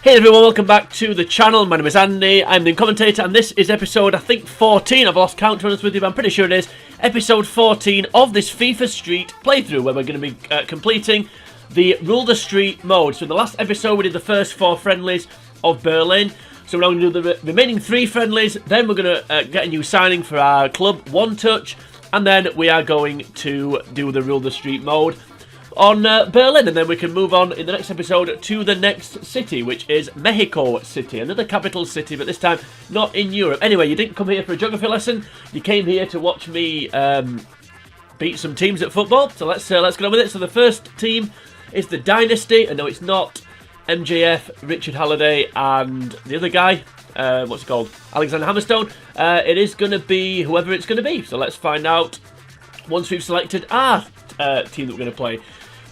Hey everyone, welcome back to the channel. My name is Andy, I'm the commentator, and this is episode, I think, 14. I've lost count to honest with you, but I'm pretty sure it is. Episode 14 of this FIFA Street playthrough, where we're going to be completing the Rule the Street mode. So in the last episode, we did the first 4 friendlies of Berlin. So we're now going to do the remaining 3 friendlies, then we're going to get a new signing for our club, One Touch, and then we are going to do the Rule the Street mode on Berlin, and then we can move on in the next episode to the next city, which is Mexico City, another capital city, but this time not in Europe. Anyway, you didn't come here for a geography lesson, you came here to watch me beat some teams at football, so let's get on with it. So the first team is the Dynasty, and no, it's not MJF, Richard Halliday, and the other guy, what's it called, Alexander Hammerstone. It is going to be whoever it's going to be, so let's find out once we've selected our team that we're going to play.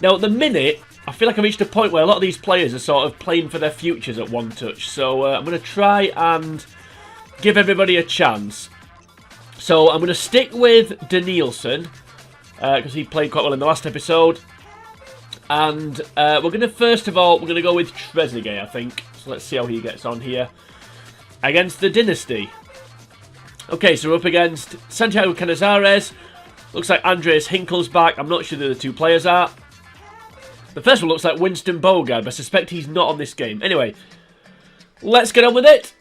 Now, at the minute, I feel like I've reached a point where a lot of these players are sort of playing for their futures at One Touch. So I'm going to try and give everybody a chance. So I'm going to stick with Danielson, because he played quite well in the last episode. And we're going to, first of all, we're going to go with Trezeguet, I think. So let's see how he gets on here against the Dynasty. Okay, so we're up against Santiago Canizares. Looks like Andreas Hinkle's back. I'm not sure who the 2 players are. The first one looks like Winston Bogard, but I suspect he's not on this game. Anyway, let's get on with it.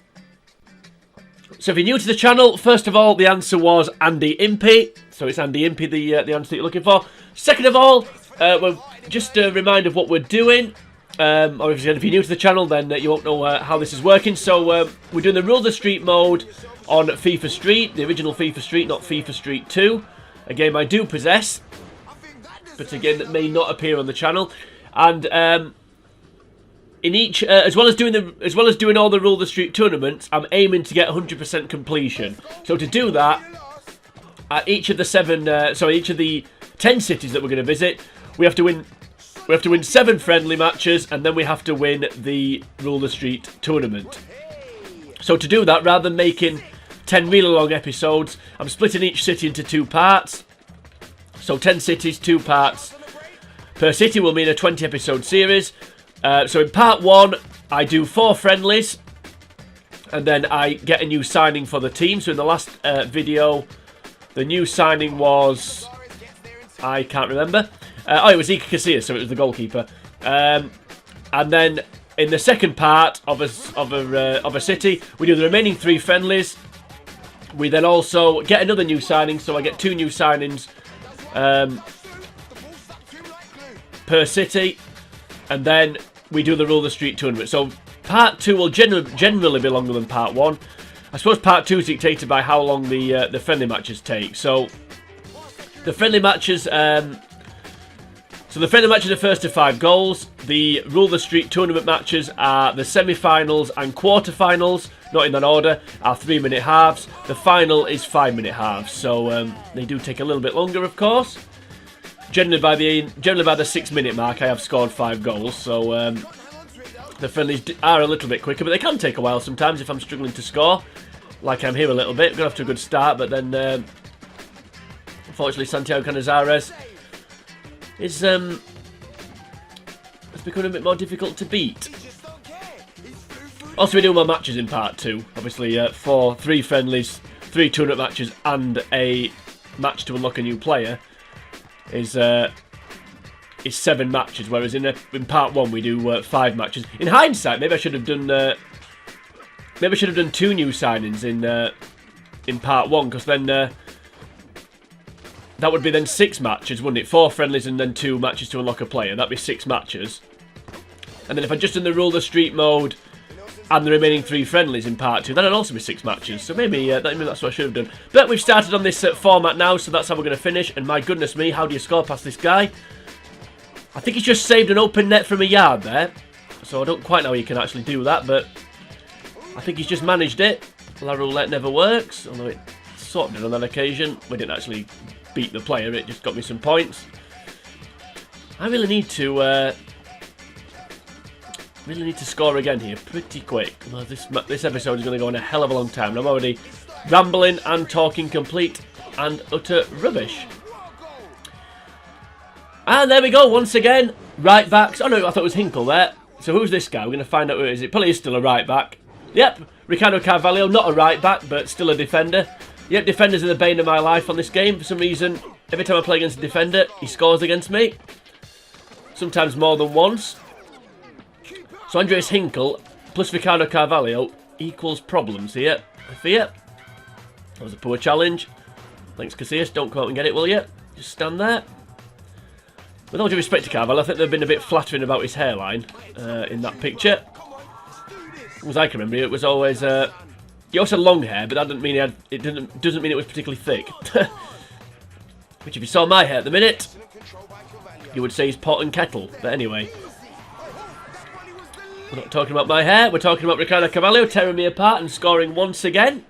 So if you're new to the channel, first of all, the answer was Andy Impey. So it's Andy Impey, the answer that you're looking for. Second of all, well, just a reminder of what we're doing. Or if you're new to the channel, then you won't know how this is working. So we're doing the Rule the Street mode on FIFA Street, the original FIFA Street, not FIFA Street 2. A game I do possess, but again that may not appear on the channel. And in each, as well as doing all the Rule the Street tournaments, I'm aiming to get 100% completion. So to do that, at each of the each of the 10 cities that we're going to visit, we have to win 7 friendly matches, and then we have to win the Rule the Street tournament. So to do that, rather than making 10 really long episodes, I'm splitting each city into 2 parts. So 10 cities, 2 parts per city will mean a 20 episode series. So in part 1, I do 4 friendlies, and then I get a new signing for the team. So in the last video, the new signing was, I can't remember. Oh, it was Iker Casillas, so it was the goalkeeper. And then in the second part of a city, we do the remaining 3 friendlies. We then also get another new signing, so I get 2 new signings per city, and then we do the Rule the Street tournament. So part 2 will generally be longer than part 1. I suppose part 2 is dictated by how long the friendly matches take. So the friendly matches, are first to 5 goals. The Rule the Street tournament matches are the semi-finals and quarter-finals, not in that order, are 3-minute halves. The final is 5-minute halves, so they do take a little bit longer, of course. Generally by the 6-minute mark, I have scored 5 goals, so the friendlies are a little bit quicker, but they can take a while sometimes if I'm struggling to score, like I'm here a little bit. Got off to a good start, but then unfortunately Santiago Canizares is it's becoming a bit more difficult to beat. Also, we do more matches in part 2. Obviously, 3 friendlies, 3 tournament matches, and a match to unlock a new player is 7 matches. Whereas in part 1 we do 5 matches. In hindsight, maybe I should have done 2 new signings in part 1, because then that would be then 6 matches, wouldn't it? 4 friendlies and then 2 matches to unlock a player. That'd be 6 matches. And then if I just done the Rule the Street mode and the remaining 3 friendlies in part 2, that'd also be 6 matches. So maybe that's what I should have done. But we've started on this format now, so that's how we're going to finish. And my goodness me, how do you score past this guy? I think he's just saved an open net from a yard there. So I don't quite know how you can actually do that, but I think he's just managed it. La roulette never works, although it sort of did on that occasion. We didn't actually beat the player, it just got me some points. I really need to score again here pretty quick. Well, this episode is going to go on a hell of a long time, and I'm already rambling and talking complete and utter rubbish. And there we go, once again, right backs. Oh no, I thought it was Hinkle there. So who's this guy? We're going to find out who it is. It probably is still a right back. Yep, Ricardo Carvalho, not a right back, but still a defender. Yep, defenders are the bane of my life on this game. For some reason, every time I play against a defender, he scores against me. Sometimes more than once. So Andreas Hinkle plus Ricardo Carvalho equals problems here. I fear. That was a poor challenge. Thanks, Casillas. Don't come out and get it, will you? Just stand there. With all due respect to Carvalho, I think they've been a bit flattering about his hairline in that picture. As far as I can remember, it was always... he also had long hair, but that doesn't mean doesn't mean it was particularly thick. Which, if you saw my hair at the minute, you would say is pot and kettle. But anyway, we're not talking about my hair. We're talking about Ricardo Carvalho tearing me apart and scoring once again.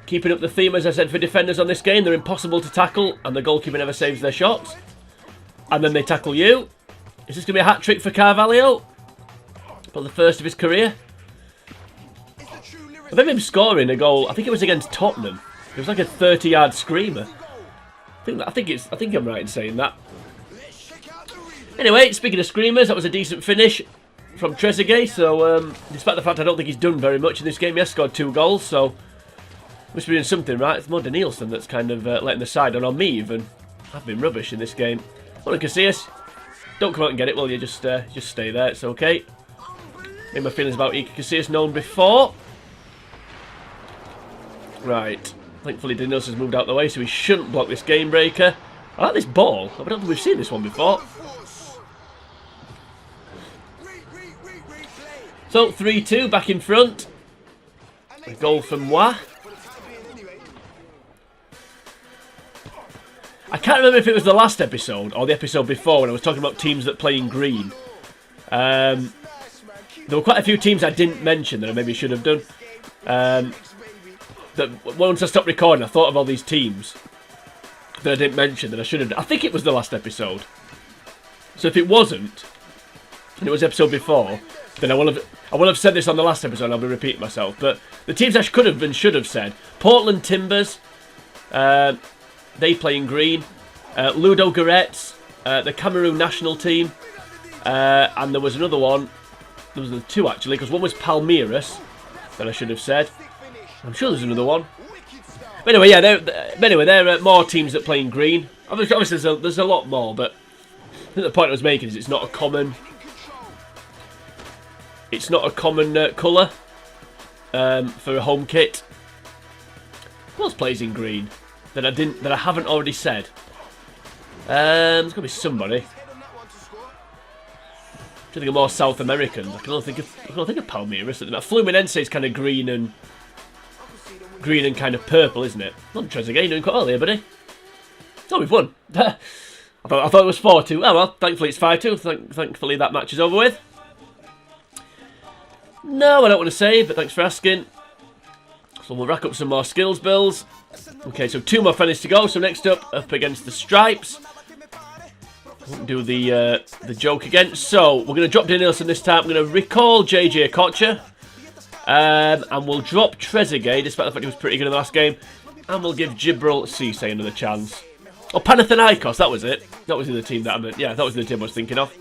Keeping up the theme, as I said, for defenders on this game. They're impossible to tackle, and the goalkeeper never saves their shots. And then they tackle you. Is this going to be a hat-trick for Carvalho? For the first of his career? I remember him scoring a goal. I think it was against Tottenham. It was like a 30-yard screamer. I think I'm right in saying that. Anyway, speaking of screamers, that was a decent finish from Trezeguet. So, despite the fact I don't think he's done very much in this game, he has scored 2 goals. So, must be doing something right. It's more Danielson that's kind of letting the side on me even. I've been rubbish in this game. Well, Casillas, don't come out and get it, will you? Just stay there. It's okay. Made my feelings about Iker Casillas known before. Right. Thankfully, Danielson's moved out the way, so he shouldn't block this game breaker. I like this ball. I don't think we've seen this one before. So, 3-2, back in front. A goal from Wah. I can't remember if it was the last episode or the episode before when I was talking about teams that play in green. There were quite a few teams I didn't mention that I maybe should have done. That once I stopped recording, I thought of all these teams that I didn't mention that I should have done. I think it was the last episode. So if it wasn't, and it was episode before, then I will have said this on the last episode and I'll be repeating myself. But the teams I could have and should have said: Portland Timbers. They play in green. Ludo Goretz, the Cameroon national team. And there was another one. There was 2 actually, because one was Palmeiras, that I should have said. I'm sure there's another one. But anyway, yeah, there are more teams that play in green. Obviously there's a lot more, but I think the point I was making is it's not a common colour for a home kit. Who else plays in green that I haven't already said? There's got to be somebody. I think of more South American. I can only think of Palmeiras. Fluminense is kind of green and kind of purple, isn't it? Not Trezeguet doing quite well here, buddy. Oh, we've won. I thought it was 4-2. Oh well, thankfully it's 5-2. Thankfully that match is over with. No, I don't want to save, but thanks for asking. So we'll rack up some more skills bills. Okay, so 2 more friendlies to go. So next up against the Stripes. Won't do the joke again. So we're going to drop Danielson this time. I'm going to recall JJ Okocha. And we'll drop Trezeguet, despite the fact he was pretty good in the last game. And we'll give Gibril Cisse another chance. Oh, Panathinaikos, that was it. That was the team that I meant. Yeah, that was the team I was thinking of.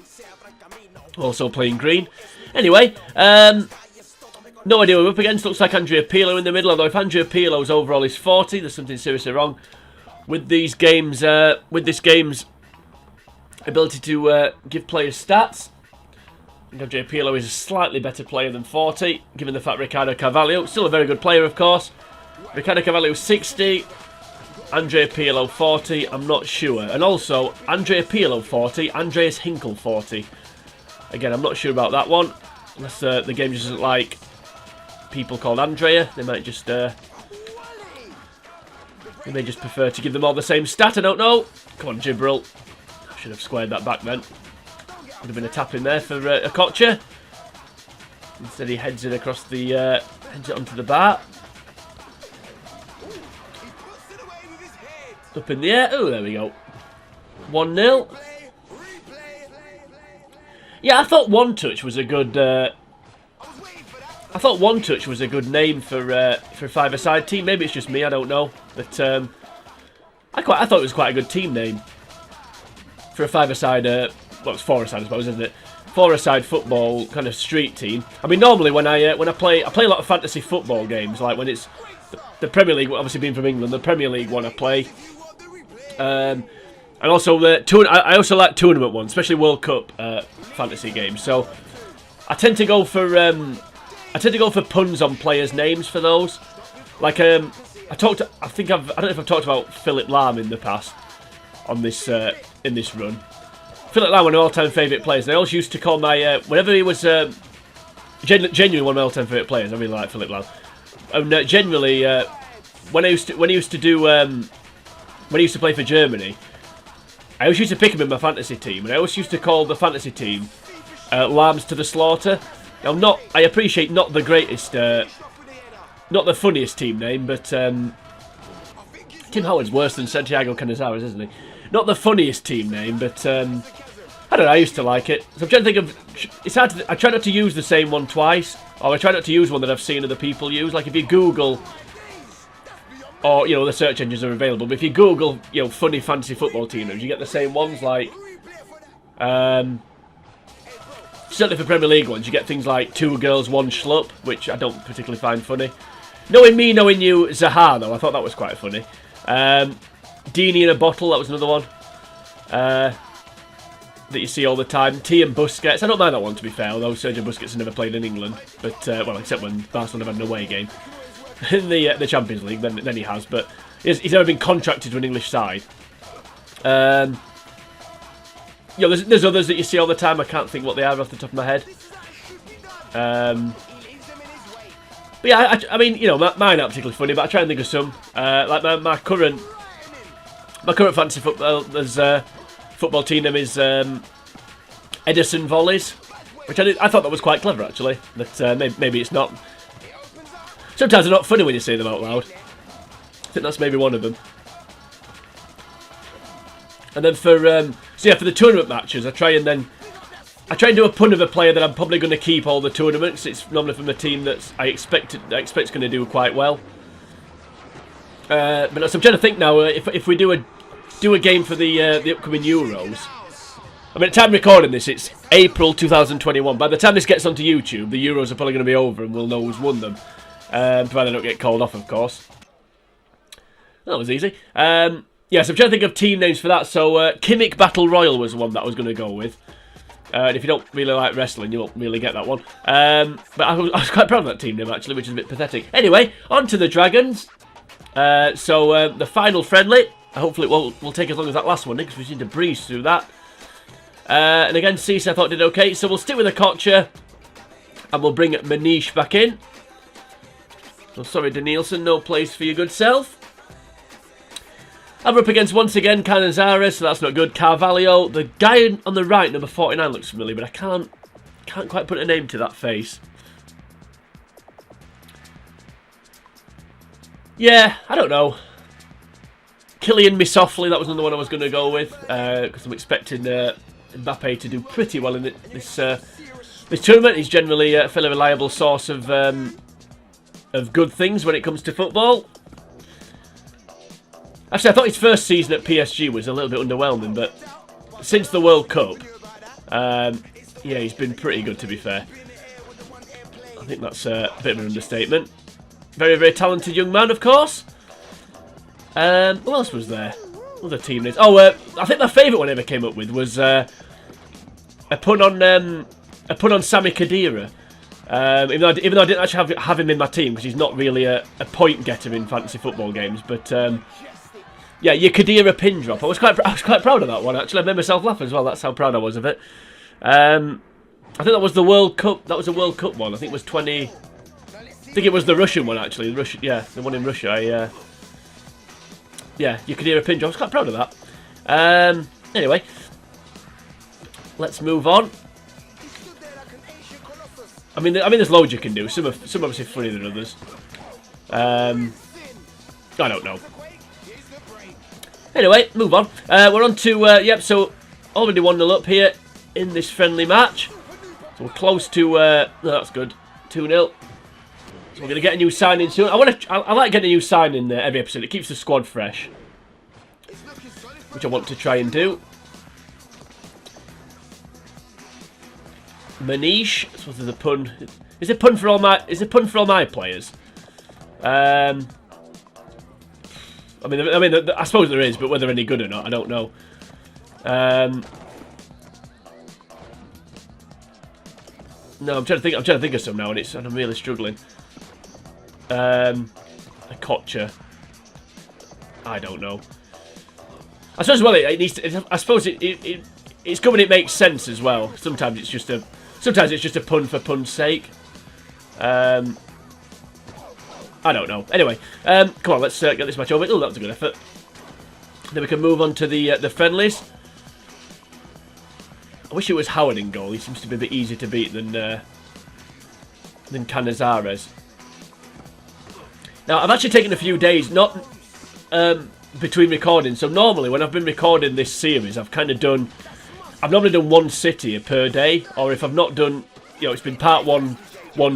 Also playing green. Anyway, no idea who we're up against. Looks like Andrea Pirlo in the middle. Although if Andrea Pirlo's overall is 40, there's something seriously wrong with these games. With this game's ability to give players stats. I think Andrea Pirlo is a slightly better player than 40, given the fact Ricardo Carvalho, still a very good player, of course. Ricardo Carvalho 60, Andrea Pirlo 40, I'm not sure. And also, Andrea Pirlo 40, Andreas Hinkle 40. Again, I'm not sure about that one. Unless the game just doesn't like people called Andrea. They might just... they may just prefer to give them all the same stat, I don't know. Come on, Gibril. I should have squared that back then. Would have been a tap in there for Okocha. Instead he heads it across the... heads it onto the bar. Up in the air. Oh, there we go. 1-0. Yeah, I thought One Touch was a good... I thought One Touch was a good name for a five-a-side team. Maybe it's just me, I don't know. But I thought it was quite a good team name for a five-a-side. Well, it's four-a-side, I suppose, isn't it? four-a-side football kind of street team. I mean, normally when I play a lot of fantasy football games, like when it's the Premier League, obviously being from England, the Premier League one I play. And also I also like tournament ones, especially World Cup fantasy games. So I tend to go for puns on players' names for those. Like I don't know if I've talked about Philip Lahm in the past on this in this run. Philip Lahm, one of my all-time favourite players. And I always used to call my whenever he was genuinely one of my all-time favourite players. I really like Philip Lahm. And generally, when he used to play for Germany, I always used to pick him in my fantasy team, and I always used to call the fantasy team Lambs to the Slaughter. Now, I appreciate not the greatest, not the funniest team name, but Tim Howard's worse than Santiago Canizares, isn't he? Not the funniest team name, but I don't know. I used to like it. So I'm trying to think of. It's hard to. I try not to use the same one twice, or I try not to use one that I've seen other people use. Like if you Google, or the search engines are available. But if you Google, funny fantasy football team names, you get the same ones. Like, certainly for Premier League ones, you get things like 2 girls, 1 schlup, which I don't particularly find funny. Knowing me, knowing you, Zaha though, I thought that was quite funny. Dini in a bottle, that was another one. That you see all the time. T and Busquets, I don't mind that one to be fair, although Sergio Busquets has never played in England. But, well, except when Barcelona had an away game. In the Champions League, then he has, but he's never been contracted to an English side. There's others that you see all the time. I can't think what they are off the top of my head. But yeah, I mean, mine aren't particularly funny, but I try and think of some. Like my current fantasy football team name is Edison Volleys, which I thought that was quite clever actually. But maybe it's not. Sometimes they're not funny when you say them out loud. I think that's maybe one of them. And then for the tournament matches, I try and do a pun of a player that I'm probably going to keep all the tournaments. It's normally from a team that I expect is going to do quite well. But so I'm trying to think now if we do a game for the upcoming Euros. I mean, at the time recording this, it's April 2021. By the time this gets onto YouTube, the Euros are probably going to be over and we'll know who's won them. Provided they don't get called off, of course. That was easy. So I'm trying to think of team names for that. So Kimmich Battle Royal was the one that I was going to go with. And if you don't really like wrestling, you won't really get that one. But I was quite proud of that team name, actually, which is a bit pathetic. Anyway, on to the Dragons. The final friendly. Hopefully it will take as long as that last one did, because we seem to breeze through that. And again, Cisse I thought did okay. So we'll stick with the Kocha. And we'll bring Manish back in. Oh, sorry, Danielson, no place for your good self. I'm up against, once again, Canizares, so that's not good. Carvalho. The guy on the right, number 49, looks familiar, but I can't quite put a name to that face. Yeah, I don't know. Kylian Misofli, that was another one I was going to go with, because I'm expecting Mbappe to do pretty well in this tournament. He's generally a fairly reliable source of good things when it comes to football. Actually, I thought his first season at PSG was a little bit underwhelming, but since the World Cup, he's been pretty good, to be fair. I think that's a bit of an understatement. Very, very talented young man, of course. Who else was there? Other team names. Oh, I think my favourite one I ever came up with was a pun on Sami Khedira. Even though I didn't actually have him in my team, because he's not really a point getter in fantasy football games, but your Khedira pin drop. I was quite proud of that one actually. I made myself laugh as well. That's how proud I was of it. I think that was the World Cup. That was a World Cup one. I think it was 20. I think it was the Russian one actually. The one in Russia. Your Khedira pin drop. I was quite proud of that. Anyway, let's move on. I mean, there's loads you can do. Some obviously funnier than others. I don't know. Anyway, move on. We're on to so already 1-0 up here in this friendly match. So we're close to. No, that's good. 2-0. So we're gonna get a new signing soon. I like getting a new signing every episode. It keeps the squad fresh, which I want to try and do. Manish. I suppose there's a pun. Is it pun for all my? Is it pun for all my players? I mean, I suppose there is, but whether any good or not, I don't know. No, I'm trying to think. I'm trying to think of some now, and I'm really struggling. A Kocha. I don't know. I suppose it needs to, I suppose it's good when it makes sense as well. Sometimes it's just a pun for pun's sake. I don't know. Anyway, come on, let's get this match over. Oh, that was a good effort. Then we can move on to the friendlies. I wish it was Howard in goal. He seems to be a bit easier to beat than Canizares. Now, I've actually taken a few days, not between recording. So normally, when I've been recording this series, I've normally done one city per day, or if I've not done, it's been part one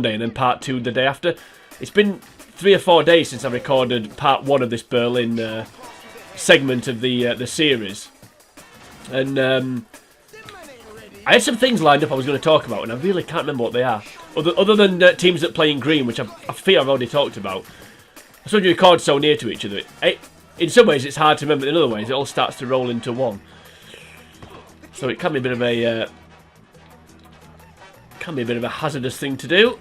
day and then part 2 the day after. It's been 3 or 4 days since I recorded part 1 of this Berlin segment of the series, and I had some things lined up I was going to talk about, and I really can't remember what they are. Other than teams that play in green, which I fear I've already talked about. I suppose you record so near to each other. In some ways, it's hard to remember. In other ways, it all starts to roll into one. So it can be a bit of a hazardous thing to do.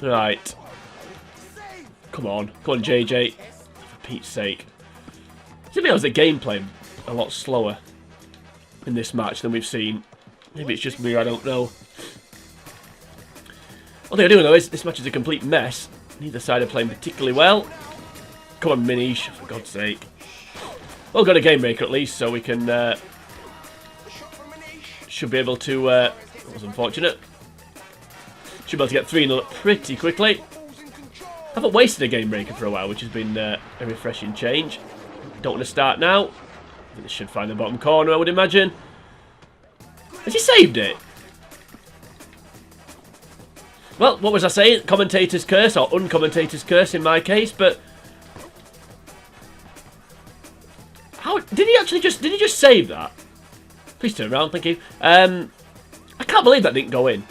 Right. Come on, JJ. For Pete's sake. Maybe the gameplay a lot slower in this match than we've seen. Maybe it's just me, I don't know. One thing I do know is this match is a complete mess. Neither side are playing particularly well. Come on, Minish, for God's sake. Well, got a game breaker at least, so we can should be able to. That was unfortunate. Should be able to get 3-0 up pretty quickly. I haven't wasted a game breaker for a while, which has been a refreshing change. Don't want to start now. I think this should find the bottom corner, I would imagine. Has he saved it? Well, what was I saying? Commentator's curse, or uncommentator's curse in my case, but how did he just save that? Please turn around, thank you. I can't believe that didn't go in.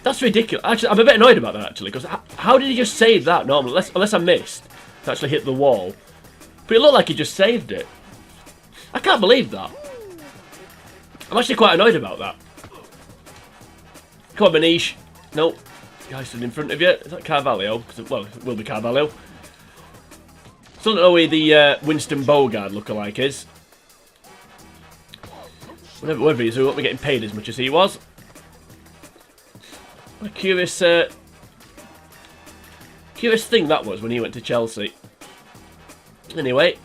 That's ridiculous. Actually, I'm a bit annoyed about that actually, because how did he just save that normally? Unless I missed to actually hit the wall. But it looked like he just saved it. I can't believe that. I'm actually quite annoyed about that. Come on, Manish. No. Guy stood in front of you. Is that Carvalho? Well, it will be Carvalho. Still don't know where the Winston Bogard lookalike is. Whatever he is, we won't be getting paid as much as he was. What a curious thing that was when he went to Chelsea. Anyway,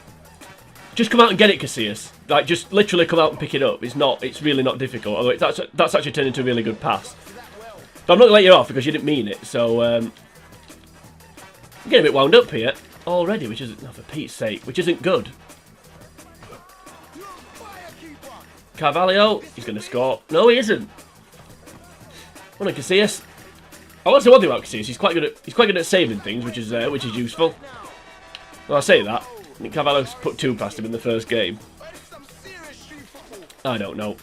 just come out and get it, Casillas. Like, just literally come out and pick it up. It's really not difficult. Although that's actually turned into a really good pass. But I'm not going to let you off because you didn't mean it. So, I'm getting a bit wound up here already, which isn't, for Pete's sake, which isn't good. Carvalho, he's going to score. No, he isn't. Well, Casillas. I want to say one thing about Casillas. He's quite good at saving things, which is useful. Well, I say that. I think Carvalho's put 2 past him in the first game. I don't know.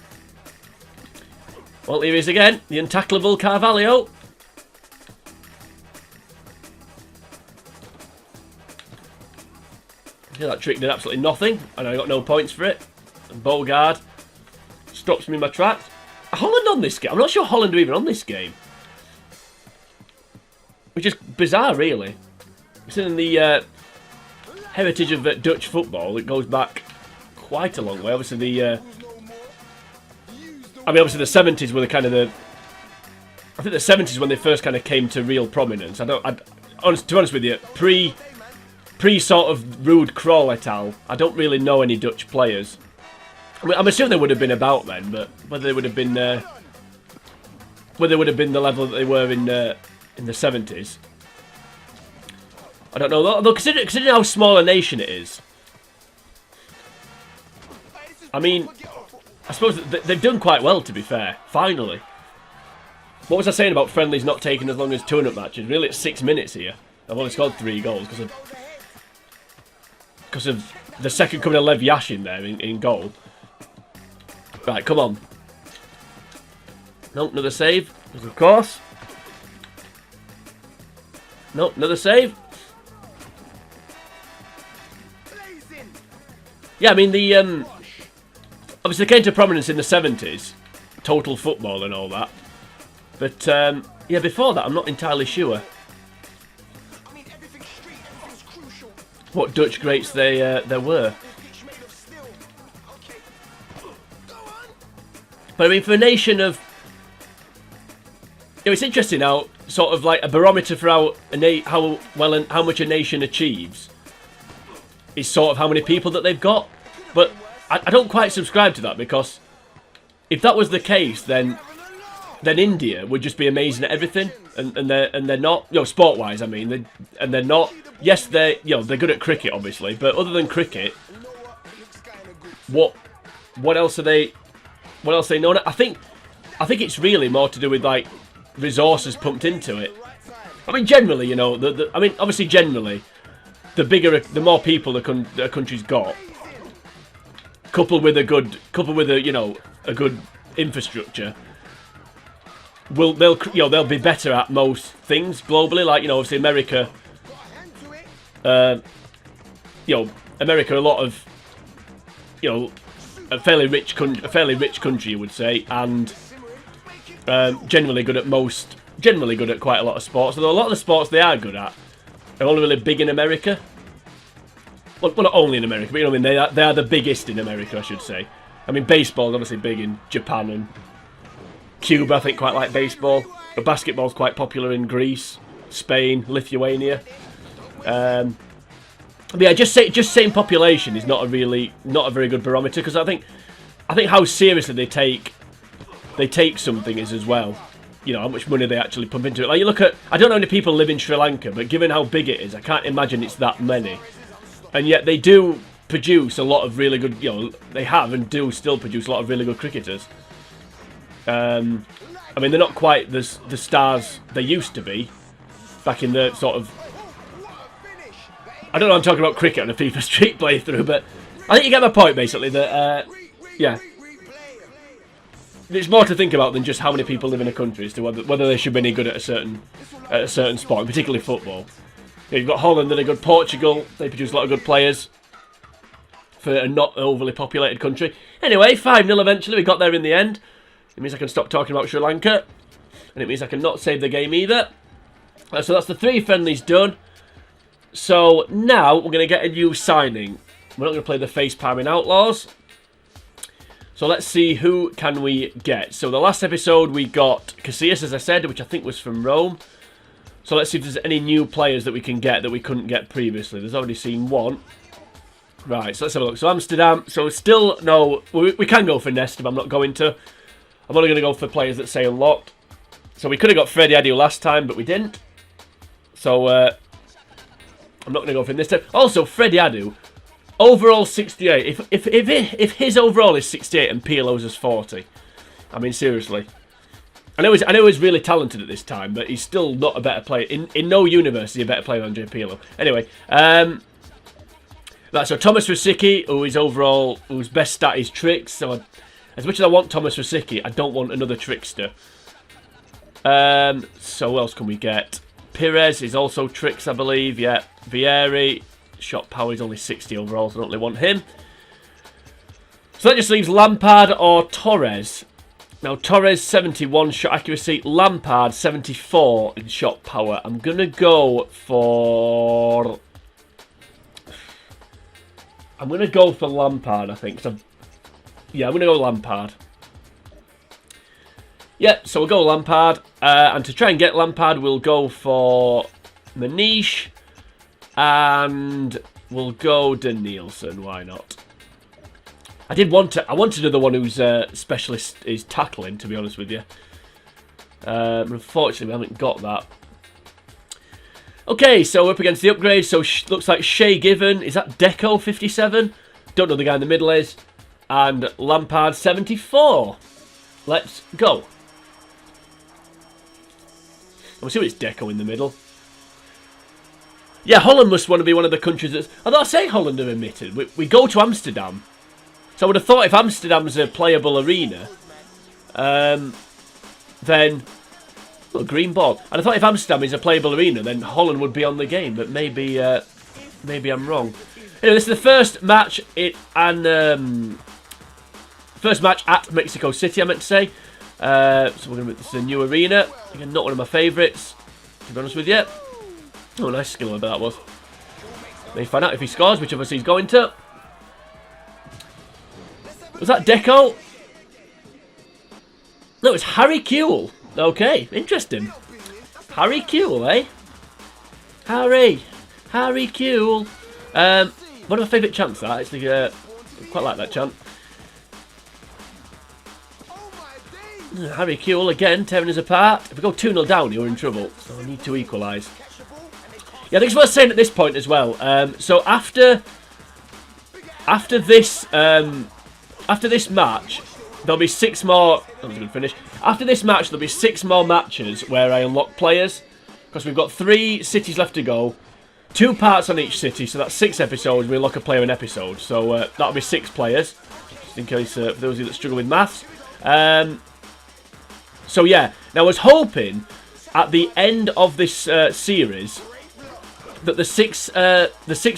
Well, here he is again. The untackleable Carvalho. Yeah, that trick did absolutely nothing, and I got no points for it. And Bogard stops me in my tracks. Holland on this game? I'm not sure Holland are even on this game. Which is bizarre, really. It's in the heritage of Dutch football. It goes back quite a long way. Obviously, obviously the 70s were the kind of I think the 70s when they first kind of came to real prominence. To be honest with you, pre sort of Ruud Krol et al. I don't really know any Dutch players. I mean, I'm assuming they would have been about then, but whether they would have been the level that they were in the 70s, I don't know. Although considering how small a nation it is, I mean, I suppose they've done quite well, to be fair. Finally. What was I saying about friendlies not taking as long as tune-up matches? Really, it's 6 minutes here. I've only scored 3 goals because of the second coming of Lev Yashin there in goal. Right, come on. No, another save, of course. No, another save. Yeah, I mean, the obviously they came to prominence in the 70s, total football and all that. But yeah, before that, I'm not entirely sure what Dutch greats there were. But I mean, for a nation of, you know, it's interesting how sort of like a barometer for how well and how much a nation achieves is sort of how many people that they've got. But I don't quite subscribe to that, because if that was the case, then India would just be amazing at everything, and they're not, you know, sport wise. I mean, and they're not. Yes, they're good at cricket, obviously, but other than cricket, what else are they? What else are they known at? I think it's really more to do with like resources pumped into it. I mean, generally, you know, I mean, obviously, generally, the more people a country's got, coupled with a good infrastructure, they'll be better at most things globally. Like, you know, obviously America, America, a lot of, you know, a fairly rich country, you would say, and generally good at quite a lot of sports. Although a lot of the sports they are good at are only really big in America. Well, not only in America, but you know what I mean. They are the biggest in America, I should say. I mean, baseball is obviously big in Japan, and Cuba, I think, quite like baseball. But basketball's quite popular in Greece, Spain, Lithuania. But yeah, just saying population is not a very good barometer, because I think how seriously they take something is as well. You know, how much money they actually pump into it. Like, you look at, I don't know how many people live in Sri Lanka, but given how big it is, I can't imagine it's that many. And yet they do produce a lot of really good, you know, they have and do still produce a lot of really good cricketers. I mean, they're not quite the stars they used to be back in the sort of, I don't know, I'm talking about cricket on a FIFA Street playthrough, but I think you get my point, basically, that, yeah. There's more to think about than just how many people live in a country as to whether they should be any good at a certain sport, particularly football. You've got Holland that are good. Portugal, they produce a lot of good players for a not overly populated country. Anyway, 5-0 eventually. We got there in the end. It means I can stop talking about Sri Lanka. And it means I can not save the game either. So that's the 3 friendlies done. So now we're going to get a new signing. We're not going to play the face palming Outlaws. So let's see who can we get. So the last episode we got Casillas, as I said, which I think was from Rome. So let's see if there's any new players that we can get that we couldn't get previously. There's already seen one. Right, so let's have a look. So Amsterdam, so still no, we can go for Nesta, but I'm not going to. I'm only going to go for players that say unlocked. So we could have got Freddie Adu last time, but we didn't. So I'm not going to go for this time. Also, Freddie Adu, overall 68. If his overall is 68 and PLO's is 40, I mean, seriously. I know he's really talented at this time, but he's still not a better player. In no universe is he a better player than Jay Pirlo. Anyway, so Thomas Rosicky, whose best stat is tricks. So as much as I want Thomas Rosicky, I don't want another trickster. So what else can we get? Pires is also tricks, I believe. Yeah, Vieri, shot power is only 60 overall, so I don't really want him. So that just leaves Lampard or Torres. Now, Torres, 71 shot accuracy. Lampard, 74 in shot power. I'm going to go for Lampard, I think. Yeah, I'm going to go Lampard. Yeah, so we'll go Lampard. And to try and get Lampard, we'll go for Manish. And we'll go Danielson. Why not? I wanted another one whose specialist is tackling, to be honest with you. Unfortunately, we haven't got that. Okay, so we're up against the upgrade. So looks like Shay Given. Is that Deco 57? Don't know the guy in the middle is. And Lampard 74. Let's go. I'm assuming it's Deco in the middle. Yeah, Holland must want to be one of the countries that's... Although I say Holland are admitted. We go to Amsterdam. So I would have thought if Amsterdam's a playable arena, then... Oh, green ball. And I thought if Amsterdam is a playable arena, then Holland would be on the game. But maybe I'm wrong. Anyway, this is the first match first match at Mexico City, I meant to say. So we're going to this is a new arena. Again, not one of my favourites, to be honest with you. Oh, nice skill whatever that was. May find out if he scores, which obviously he's going to. Was that Deco? No, it's Harry Kewell. Okay, interesting. Harry Kewell, eh? Harry Kewell. One of my favourite chants, that. Actually, quite like that chant. Harry Kewell again, tearing us apart. If we go 2-0 down, you're in trouble. So I need to equalise. Yeah, I think it's worth saying at this point as well. So after this match, there'll be 6 more. That was a good finish. After this match, there'll be 6 more matches where I unlock players, because we've got 3 cities left to go, 2 parts on each city. So that's 6 episodes. We unlock a player an episode. So that'll be 6 players, just in case for those of you that struggle with maths. So yeah, now I was hoping at the end of this series that the six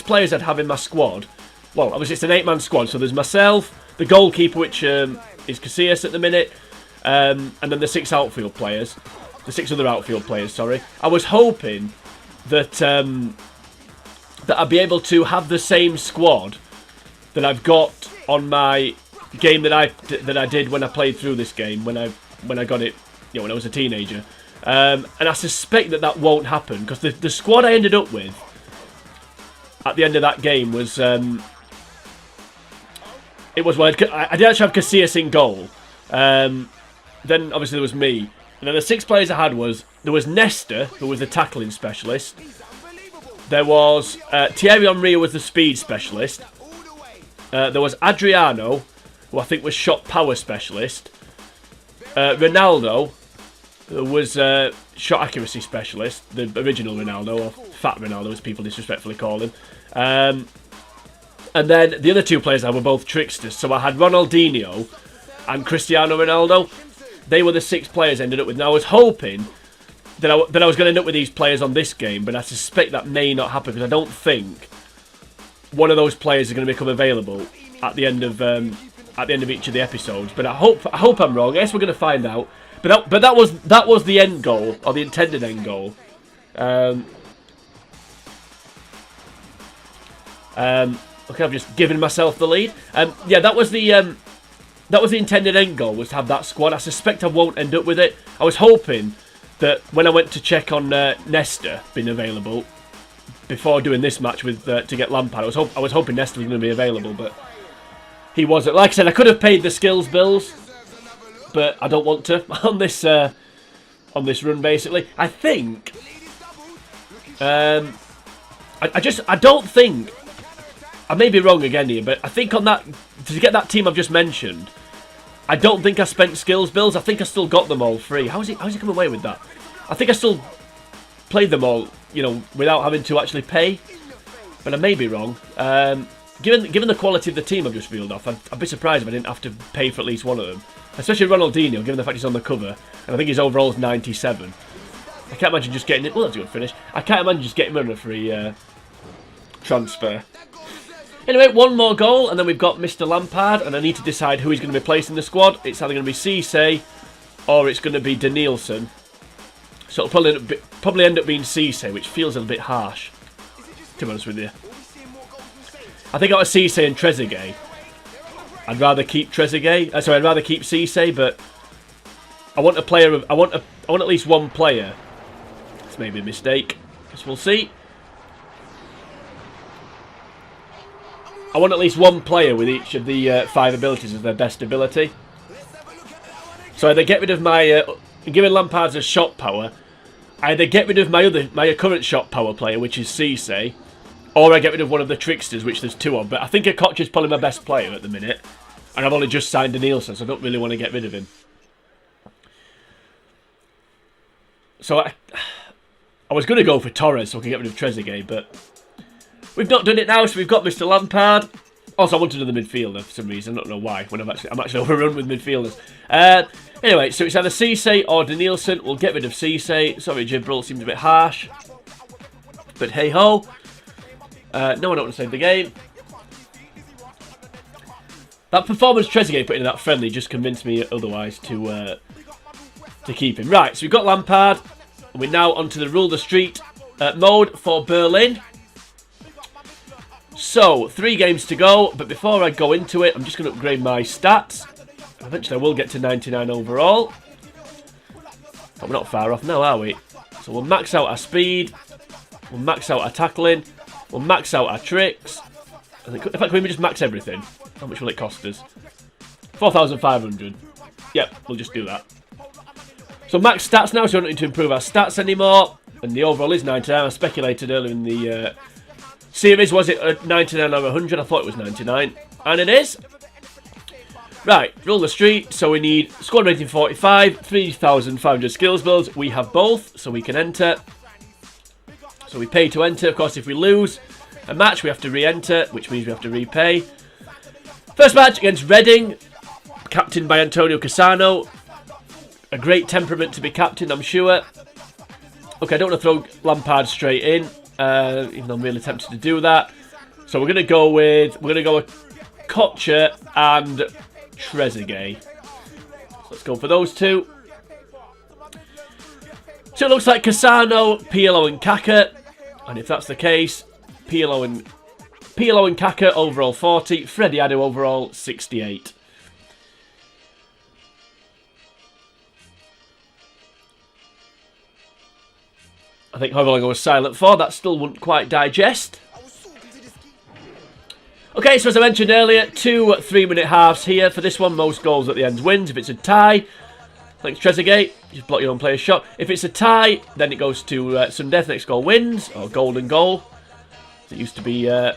players I'd have in my squad. Well, obviously it's an 8-man squad, so there's myself, the goalkeeper, which is Casillas at the minute, and then the 6 outfield players, the 6 other outfield players. Sorry, I was hoping that that I'd be able to have the same squad that I've got on my game that I did when I played through this game when I got it, you know, when I was a teenager. And I suspect that won't happen, because the squad I ended up with at the end of that game was I did actually have Casillas in goal. Then obviously there was me, and then the 6 players I had there was Nesta, who was the tackling specialist. There was Thierry Henry, who was the speed specialist. There was Adriano, who I think was shot power specialist. Ronaldo was shot accuracy specialist, the original Ronaldo, or Fat Ronaldo as people disrespectfully call him. And then the other 2 players I were both tricksters. So I had Ronaldinho and Cristiano Ronaldo. They were the 6 players I ended up with. Now I was hoping that I was going to end up with these players on this game, but I suspect that may not happen, because I don't think one of those players is going to become available at the end of each of the episodes. But I hope I'm wrong. I guess we're going to find out. But that was the end goal, or the intended end goal. Okay, I've just given myself the lead. Yeah, that was the intended end goal, was to have that squad. I suspect I won't end up with it. I was hoping that when I went to check on Nesta being available before doing this match with to get Lampard, I was hoping Nesta was going to be available, but he wasn't. Like I said, I could have paid the skills bills, but I don't want to on this run. Basically, I think I don't think, I may be wrong again here, but I think on that, to get that team I've just mentioned, I don't think I spent skills bills. I think I still got them all free. How's he come away with that? I think I still played them all, you know, without having to actually pay. But I may be wrong. Given the quality of the team I've just reeled off, I'd be surprised if I didn't have to pay for at least one of them. Especially Ronaldinho, given the fact he's on the cover, and I think his overall is 97. I can't imagine just getting it. Well, that's a good finish. I can't imagine just getting him on a free transfer. Anyway, 1 more goal, and then we've got Mr. Lampard, and I need to decide who he's going to be placed in the squad. It's either going to be Cisse, or it's going to be Danielson. So it'll probably end up being Cisse, which feels a little bit harsh, to be honest with you. I think out of Cisse and Trezeguet, I'd rather keep Trezeguet. Sorry, I'd rather keep Cisse, but I want a player. I want at least one player. This may be a mistake. Guess we'll see. I want at least one player with each of the 5 abilities as their best ability. So either get rid of my, given Lampard's a shot power, either get rid of my current shot power player, which is Cisse, or I get rid of one of the tricksters, which there's 2 of. But I think Koch is probably my best player at the minute, and I've only just signed Danielson, so I don't really want to get rid of him. So I was going to go for Torres so I can get rid of Trezeguet, but we've not done it now, so we've got Mr. Lampard. Also, I wanted another midfielder for some reason. I don't know why. When I'm actually overrun with midfielders. Anyway, so it's either Cisse or Danielson. We'll get rid of Cisse. Sorry, Gibril seems a bit harsh, but hey ho. No, I don't want to save the game. That performance Trezeguet put in that friendly just convinced me otherwise to keep him. Right, so we've got Lampard. And we're now onto the rule the street mode for Berlin. So, 3 games to go, but before I go into it, I'm just going to upgrade my stats. Eventually I will get to 99 overall. But we're not far off now, are we? So we'll max out our speed. We'll max out our tackling. We'll max out our tricks. In fact, can we just max everything? How much will it cost us? 4,500. Yep, we'll just do that. So max stats now, so we don't need to improve our stats anymore. And the overall is 99. I speculated earlier in the series, was it 99 or 100? I thought it was 99. And it is. Right, rule the street. So we need squad rating 45, 3,500 skills builds. We have both, so we can enter. So we pay to enter. Of course, if we lose a match, we have to re-enter, which means we have to repay. First match against Reading, captained by Antonio Cassano. A great temperament to be captain, I'm sure. Okay, I don't want to throw Lampard straight in, even though I'm really tempted to do that. So we're going to go with Kocher and Trezeguet. So let's go for those two. So it looks like Cassano, Pirlo and Kaka. And if that's the case, Pirlo and Kaka overall 40, Freddie Adu overall 68. I think however long I was silent for, that still wouldn't quite digest. Okay, so as I mentioned earlier, 2 3-minute halves here. For this one, most goals at the end wins. If it's a tie, thanks Trezeguet, just block your own player's shot. If it's a tie, then it goes to sudden death, next goal wins, or golden goal. It used to be, as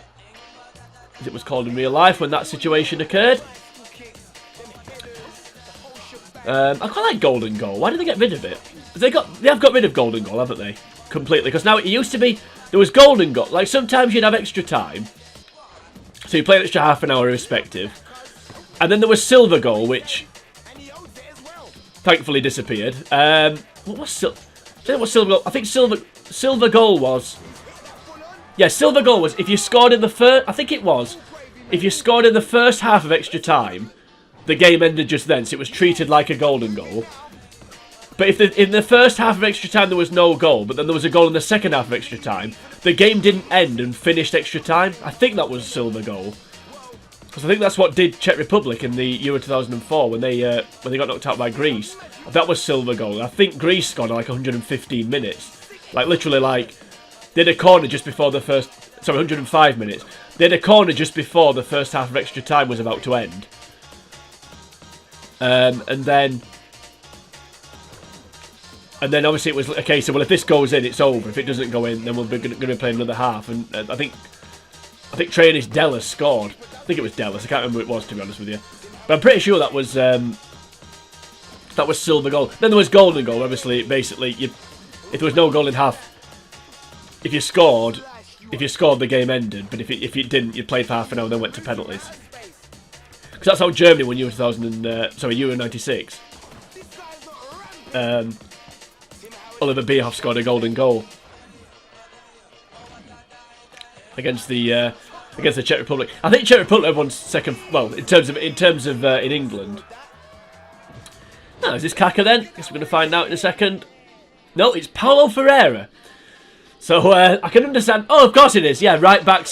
it was called in real life when that situation occurred. I quite like golden goal. Why did they get rid of it? They have got rid of golden goal, haven't they? Completely. Because now it used to be, there was golden goal. Like sometimes you'd have extra time. So you play an extra half an hour irrespective. And then there was silver goal, which thankfully disappeared. What was silver goal? I think silver goal was... Yeah, silver goal was if you scored in the first... I think it was. If you scored in the first half of extra time, the game ended just then. So it was treated like a golden goal. But if in the first half of extra time there was no goal, but then there was a goal in the second half of extra time, the game didn't end and finished extra time. I think that was silver goal. Because I think that's what did Czech Republic in the Euro 2004 when they got knocked out by Greece. That was silver goal. I think Greece scored like 115 minutes. Like literally like, they had a corner just before the first... Sorry, 105 minutes. They had a corner just before the first half of extra time was about to end. And then obviously it was okay. So well, if this goes in, it's over. If it doesn't go in, then we're going to be playing another half. And I think Trainis Dellas scored. I think it was Dellas. I can't remember who it was, to be honest with you. But I'm pretty sure that was silver goal. Then there was golden goal. Obviously, basically, if there was no goal in half, if you scored, the game ended. But if you didn't, you played for half an hour and then went to penalties. Because that's how Germany won Euro 96. Oliver Bierhoff scored a golden goal against the Czech Republic. I think Czech Republic everyone's second. Well, in terms of in England. Oh, is this Kaka then? Guess we're going to find out in a second. No, it's Paulo Ferreira. So I can understand. Oh, of course it is. Yeah, right back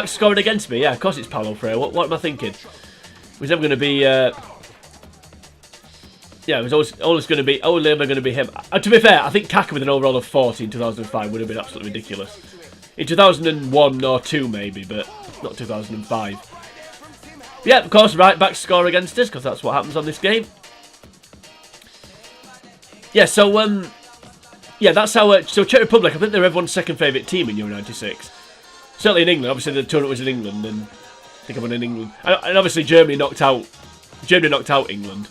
scoring against me. Yeah, of course it's Paulo Ferreira. What am I thinking? It was never going to be. Yeah, it was always going to be only ever going to be him. To be fair, I think Kaka with an overall of 40 in 2005 would have been absolutely ridiculous. In 2001 or 2 maybe, but not 2005. Yeah, of course, right back score against us because that's what happens on this game. Yeah, so yeah, that's how. So Czech Republic, I think they're everyone's second favourite team in Euro '96. Certainly in England. Obviously, the tournament was in England, and I think everyone in England, and obviously Germany knocked out England.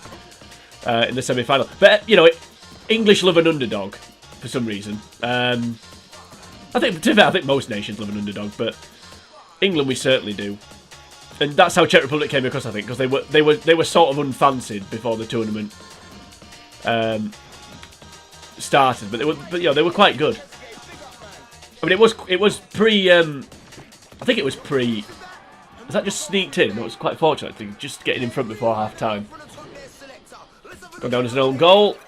In the semi-final. But, you know, English love an underdog for some reason. I think, to be fair, I think most nations love an underdog, but England we certainly do. And that's how Czech Republic came across, I think, because they were sort of unfancied before the tournament started, but they were quite good. I mean, it was pre. I think it was pre. Was that just sneaked in? It was quite fortunate, I think, just getting in front before half time. Go down as an own goal.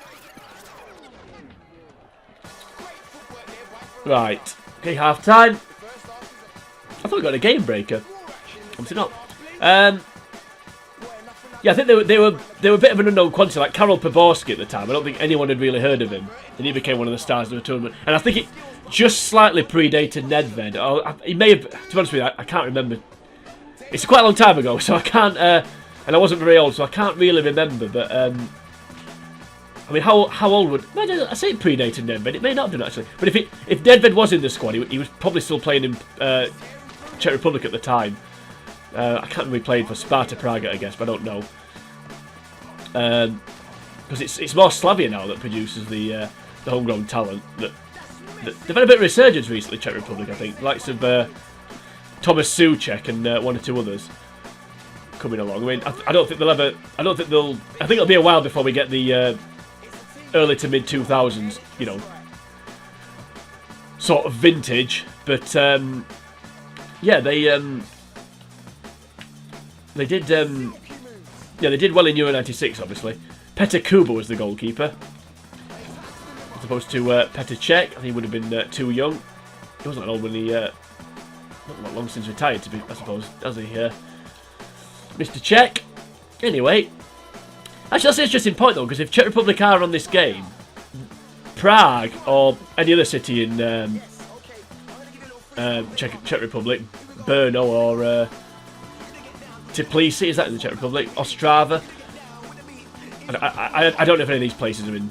Right. Okay, half time. I thought we got a game breaker. Obviously not. Yeah, I think they were a bit of an unknown quantity, like Karol Poborski at the time. I don't think anyone had really heard of him, and he became one of the stars of the tournament. And I think it just slightly predated Nedved. Or he may have. To be honest with you, I can't remember. It's quite a long time ago, so I can't. And I wasn't very old, so I can't really remember. But I mean, how old would I say it predated Nedved? It may not have done actually. But if Nedved was in the squad, he was probably still playing in Czech Republic at the time. I can't remember he played for Sparta Prague, I guess, but I don't know. Because it's more Slavia now that produces the homegrown talent. They've had a bit of resurgence recently, Czech Republic, I think. Likes of Thomas Souček and one or two others coming along. I mean, I don't think they'll ever. I think it'll be a while before we get the early to mid 2000s, you know, sort of vintage. But yeah, they did. Yeah, they did well in Euro '96. Obviously, Petr Kuba was the goalkeeper, as opposed to Petr Cech. I think he would have been too young. He wasn't that old when he. Not that long since retired, to be, I suppose, has he? Mr. Cech. Anyway, actually, that's an interesting point though, because if Czech Republic are on this game, Prague or any other city in Czech Republic, Brno or Tbilisi, is that in the Czech Republic? Ostrava. I don't know if any of these places are in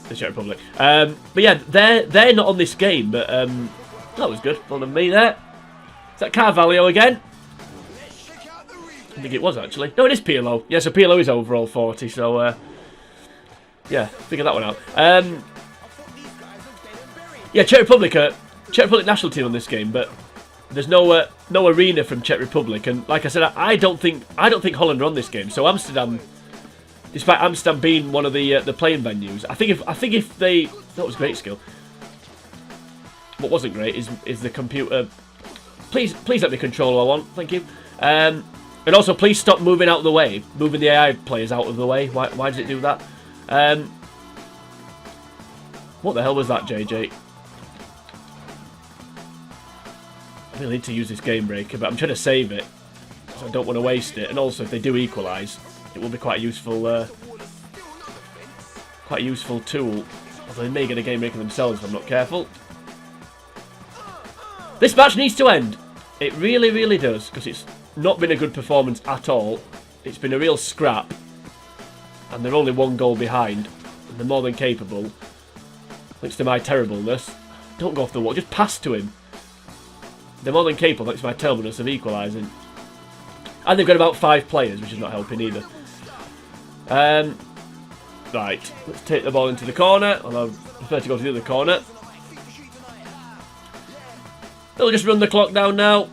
the Czech Republic. But yeah, they're not on this game. But that was good. Well done me there. Is that Carvalho again? I think it was actually. No, it is Pirlo. Yeah, so Pirlo is overall 40. So yeah, figure that one out. Yeah, Czech Republic national team on this game, but there's no arena from Czech Republic, and like I said, I don't think Holland are on this game. So Amsterdam, despite Amsterdam being one of the playing venues, I think if they, that was great skill. What wasn't great is the computer. Please let me control what I want, thank you. And also, please stop moving out of the way, moving the AI players out of the way. Why does it do that? What the hell was that, JJ? I really need to use this game breaker, but I'm trying to save it, so I don't want to waste it. And also, if they do equalise, it will be quite a useful tool. Although they may get a game breaker themselves if I'm not careful. This match needs to end. It really, really does, because it's not been a good performance at all. It's been a real scrap, and they're only one goal behind, and they're more than capable. Thanks to my terribleness. Don't go off the wall, just pass to him. They're more than capable, thanks to my terribleness, of equalising. And they've got about 5 players, which is not helping either. Right, let's take the ball into the corner, although I prefer to go to the other corner. They'll just run the clock down now.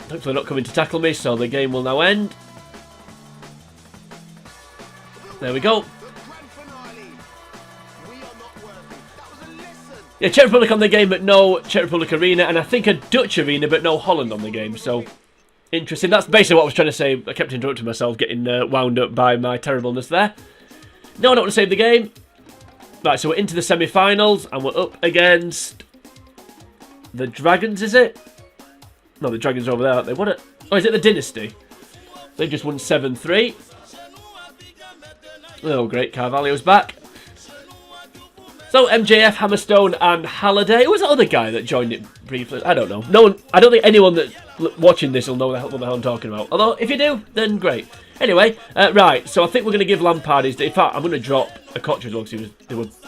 Hopefully they're not coming to tackle me, so the game will now end. There we go. Yeah, Czech Republic on the game, but no Czech Republic arena, and I think a Dutch arena, but no Holland on the game, so interesting. That's basically what I was trying to say. I kept interrupting myself, getting wound up by my terribleness there. No, I don't want to save the game. Right, so we're into the semi-finals, and we're up against the Dragons, is it? No, the Dragons are over there, aren't they? What? Oh, is it the Dynasty? They just won 7-3. Oh, great. Carvalho's back. So, MJF, Hammerstone, and Halliday. Who was that other guy that joined it briefly? I don't know. No one. I don't think anyone that's watching this will know what the hell I'm talking about. Although, if you do, then great. Anyway, right. So, I think we're going to give Lampard his... In fact, I'm going to drop a Koch as well, because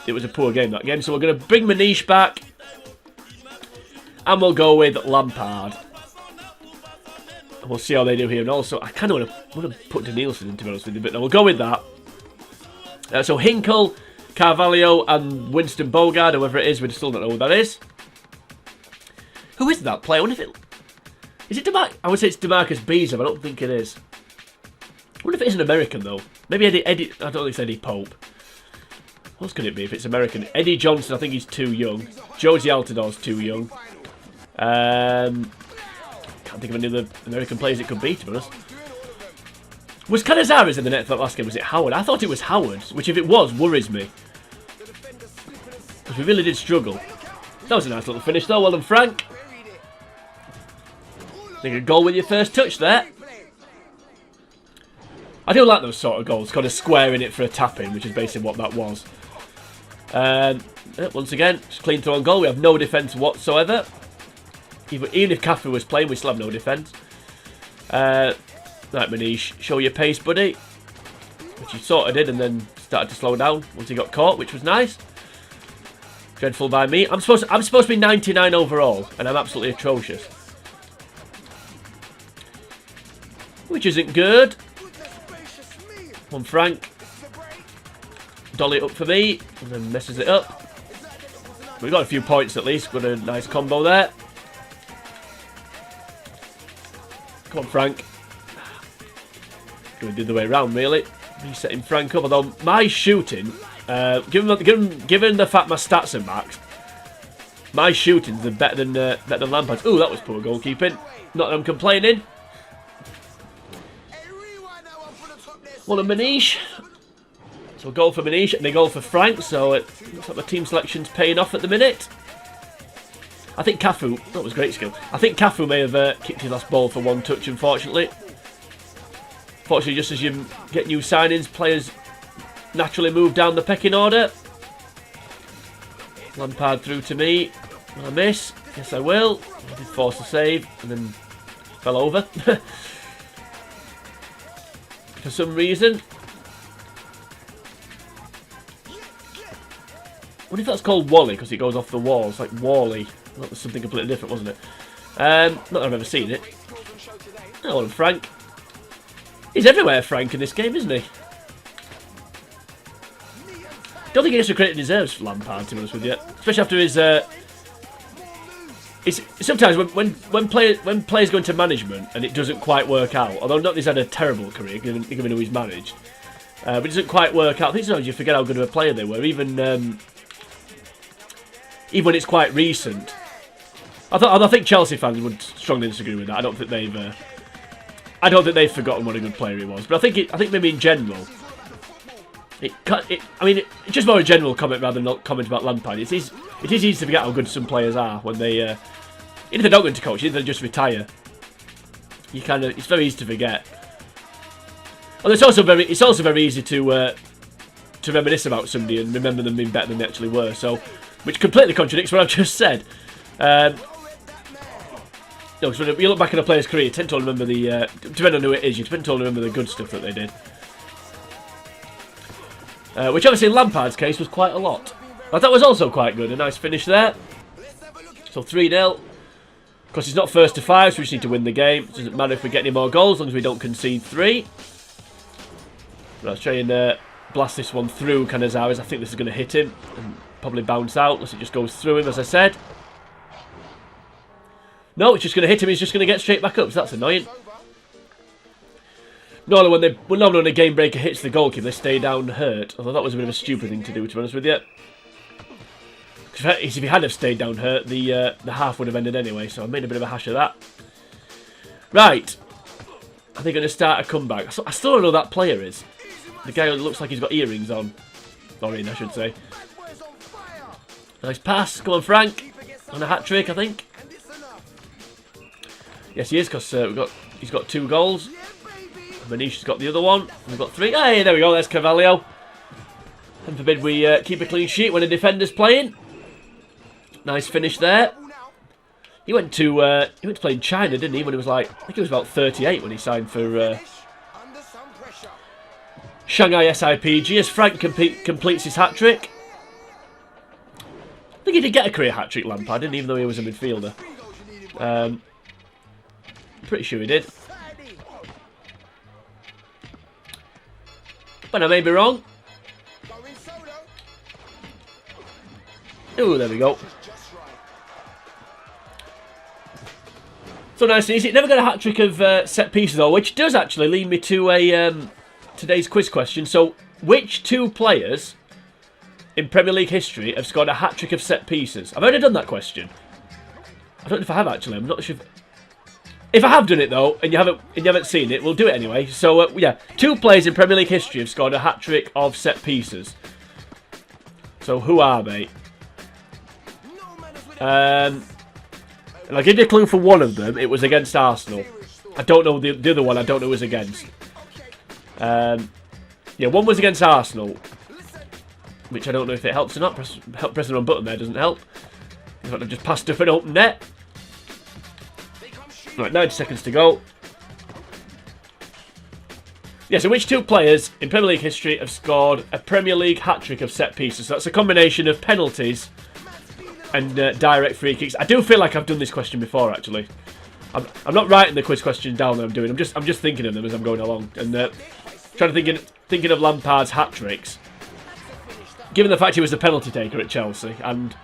it was a poor game, that game. So, we're going to bring Manish back. And we'll go with Lampard. And we'll see how they do here. And also, I kind of want to put Danielson in, to be honest with you, but no, we'll go with that. So Hinkle, Carvalho, and Winston Bogard, whoever it is, we still don't know who that is. Who is that player? I wonder if it... Is it DeMar? I would say it's DeMarcus Beasley, but I don't think it is. I wonder if it is an American, though. Maybe Eddie I don't think it's Eddie Pope. What else could it be if it's American? Eddie Johnson, I think he's too young. Josie Altidor's too young. Can't think of any other American players it could be, to be honest. Was Canizares in the net for that last game? Was it Howard? I thought it was Howard, which if it was, worries me. Because we really did struggle. That was a nice little finish though, well done Frank. I think a goal with your first touch there. I do like those sort of goals, kind of squaring it for a tap-in, which is basically what that was. Once again, just clean throw on goal. We have no defence whatsoever. Even if Cafu was playing, we still have no defence. Right, Manish, show your pace, buddy. Which he sort of did, and then started to slow down once he got caught, which was nice. Dreadful by me. I'm supposed to be 99 overall, and I'm absolutely atrocious. Which isn't good. One Frank. Dolly it up for me, and then messes it up. We got a few points at least. Got a nice combo there. Come on, Frank. Going the other way around, really. Resetting Frank up. Although my shooting, given the fact my stats are maxed, my shooting's better than Lampard's. Ooh, that was poor goalkeeping. Not that I'm complaining. Well, a Manish. So a goal for Manish and a goal for Frank. So it looks like the team selection's paying off at the minute. I think Cafu, that was great skill. I think Cafu may have kicked his last ball for one touch, unfortunately. Fortunately, just as you get new signings, players naturally move down the pecking order. Lampard through to me. Will I miss? Yes, I will. I did force a save and then fell over. For some reason. I wonder if that's called Wally because it goes off the wall. It's like Wally. That was something completely different, wasn't it? Not that I've ever seen it. Oh, and Frank. He's everywhere, Frank, in this game, isn't he? Don't think he gets the credit he deserves, Lampard, to be honest with you. Especially after his... sometimes when players go into management and it doesn't quite work out, although not that he's had a terrible career, given who he's managed, but it doesn't quite work out. I think sometimes you forget how good of a player they were, even when it's quite recent. I think Chelsea fans would strongly disagree with that. I don't think they've forgotten what a good player he was. But I think maybe in general, it's just more a general comment rather than not comment about Lampard. It is easy to forget how good some players are when they, even if they don't go into coach, even if they just retire. It's very easy to forget. And it's also very easy to reminisce about somebody and remember them being better than they actually were. So, which completely contradicts what I've just said. No, so when you look back at a player's career, you tend to remember depending on who it is, you tend to remember the good stuff that they did. Which obviously in Lampard's case was quite a lot. But that was also quite good, a nice finish there. So 3-0. Of course, it's not first to 5, so we just need to win the game. It doesn't matter if we get any more goals, as long as we don't concede 3. Let's try and blast this one through Canizares. I think this is going to hit him and probably bounce out, unless it just goes through him, as I said. No, it's just going to hit him. He's just going to get straight back up. So that's annoying. Normally, when a game breaker hits the goalkeeper, they stay down hurt. Although that was a bit of a stupid thing to do, to be honest with you. If he had have stayed down hurt, the half would have ended anyway. So I made a bit of a hash of that. Right. Are they going to start a comeback? I still don't know who that player is. The guy who looks like he's got earrings on. Or in, I should say. Nice pass. Come on, Frank. On a hat-trick, I think. Yes, he is, because he's got 2 goals. Manish's got the other one. We've got 3. Hey, there we go. There's Carvalho. Heaven forbid we keep a clean sheet when a defender's playing. Nice finish there. He went to play in China, didn't he? When he was I think he was about 38 when he signed for Shanghai SIPG. As Frank completes his hat trick. I think he did get a career hat trick, Lampard, didn't he? Even though he was a midfielder. Pretty sure he did. But I may be wrong. Oh, there we go. So nice and easy. Never got a hat-trick of set pieces though, which does actually lead me to a today's quiz question. So, which 2 players in Premier League history have scored a hat-trick of set pieces? I've already done that question. I don't know if I have actually. I'm not sure if I have done it though, and you haven't seen it, we'll do it anyway. So yeah, 2 players in Premier League history have scored a hat-trick of set pieces. So who are they? And I'll give you a clue for one of them. It was against Arsenal. I don't know the other one. I don't know who it was against. Yeah, one was against Arsenal, which I don't know if it helps or not. Pressing the wrong button there doesn't help. In fact, I've just passed up an open net. Right, 90 seconds to go. Yeah, so which 2 players in Premier League history have scored a Premier League hat-trick of set pieces? So that's a combination of penalties and direct free kicks. I do feel like I've done this question before, actually. I'm not writing the quiz questions down that I'm doing. I'm just thinking of them as I'm going along and trying to thinking of Lampard's hat-tricks. Given the fact he was the penalty taker at Chelsea and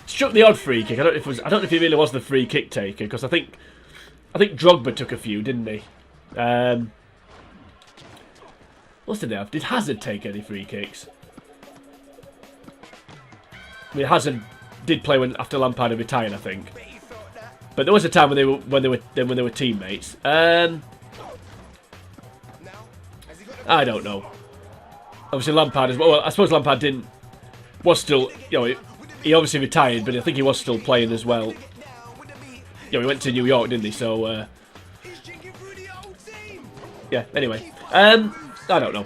struck the odd free kick. I don't know if he really was the free kick taker, because I think Drogba took a few, didn't he? What did they have? Did Hazard take any free kicks? I mean, Hazard did play after Lampard had retired, I think. But there was a time when they were teammates. I don't know. Obviously Lampard as well. I suppose Lampard was still, you know, he obviously retired, but I think he was still playing as well. Yeah, he went to New York, didn't he? So yeah. Anyway, I don't know.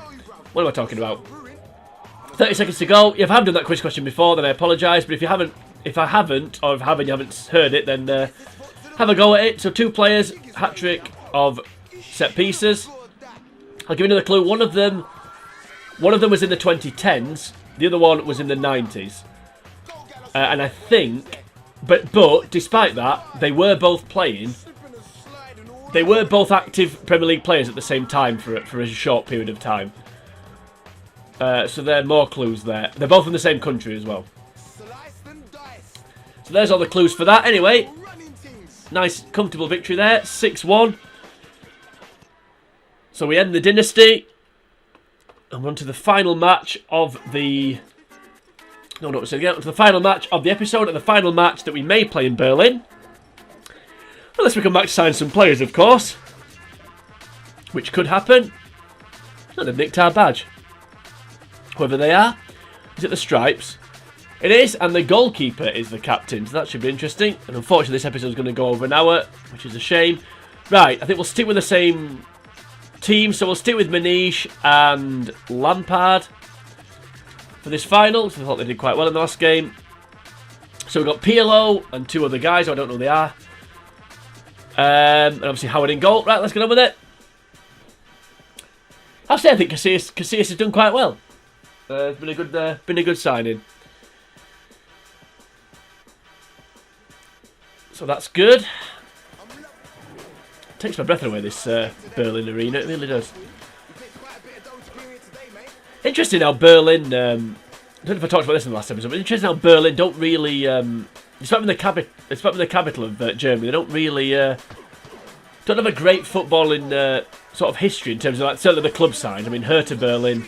What am I talking about? 30 seconds to go. If I have done that quiz question before, then I apologise. But if I haven't, or if you haven't heard it, then have a go at it. So 2 players, hat-trick of set pieces. I'll give you another clue. One of them was in the 2010s. The other one was in the 90s. And I think, but despite that, they were both playing. They were both active Premier League players at the same time for a short period of time. So there are more clues there. They're both in the same country as well. So there's all the clues for that. Anyway, nice, comfortable victory there. 6-1. So we end the dynasty. And we're on to the final match of the... No, not saying again. On to the final match of the episode, and the final match that we may play in Berlin. Unless we come back to sign some players, of course. Which could happen. Oh, they've nicked our badge. Whoever they are. Is it the Stripes? It is, and the goalkeeper is the captain. So that should be interesting. And unfortunately, this episode is going to go over an hour, which is a shame. Right, I think we'll stick with the same team. So we'll stick with Manish and Lampard for this final. So I thought they did quite well in the last game. So we've got Pirlo and 2 other guys. I don't know who they are. And obviously Howard in goal. Right, let's get on with it. I think Casillas has done quite well. It's been a good signing. So that's good. Takes my breath away, this Berlin arena. It really does. Interesting how Berlin. I don't know if I talked about this in the last episode, but interesting how Berlin don't really. Despite being the capital of Germany, they don't really don't have a great footballing sort of history in terms of, like, certainly the club side. I mean, Hertha Berlin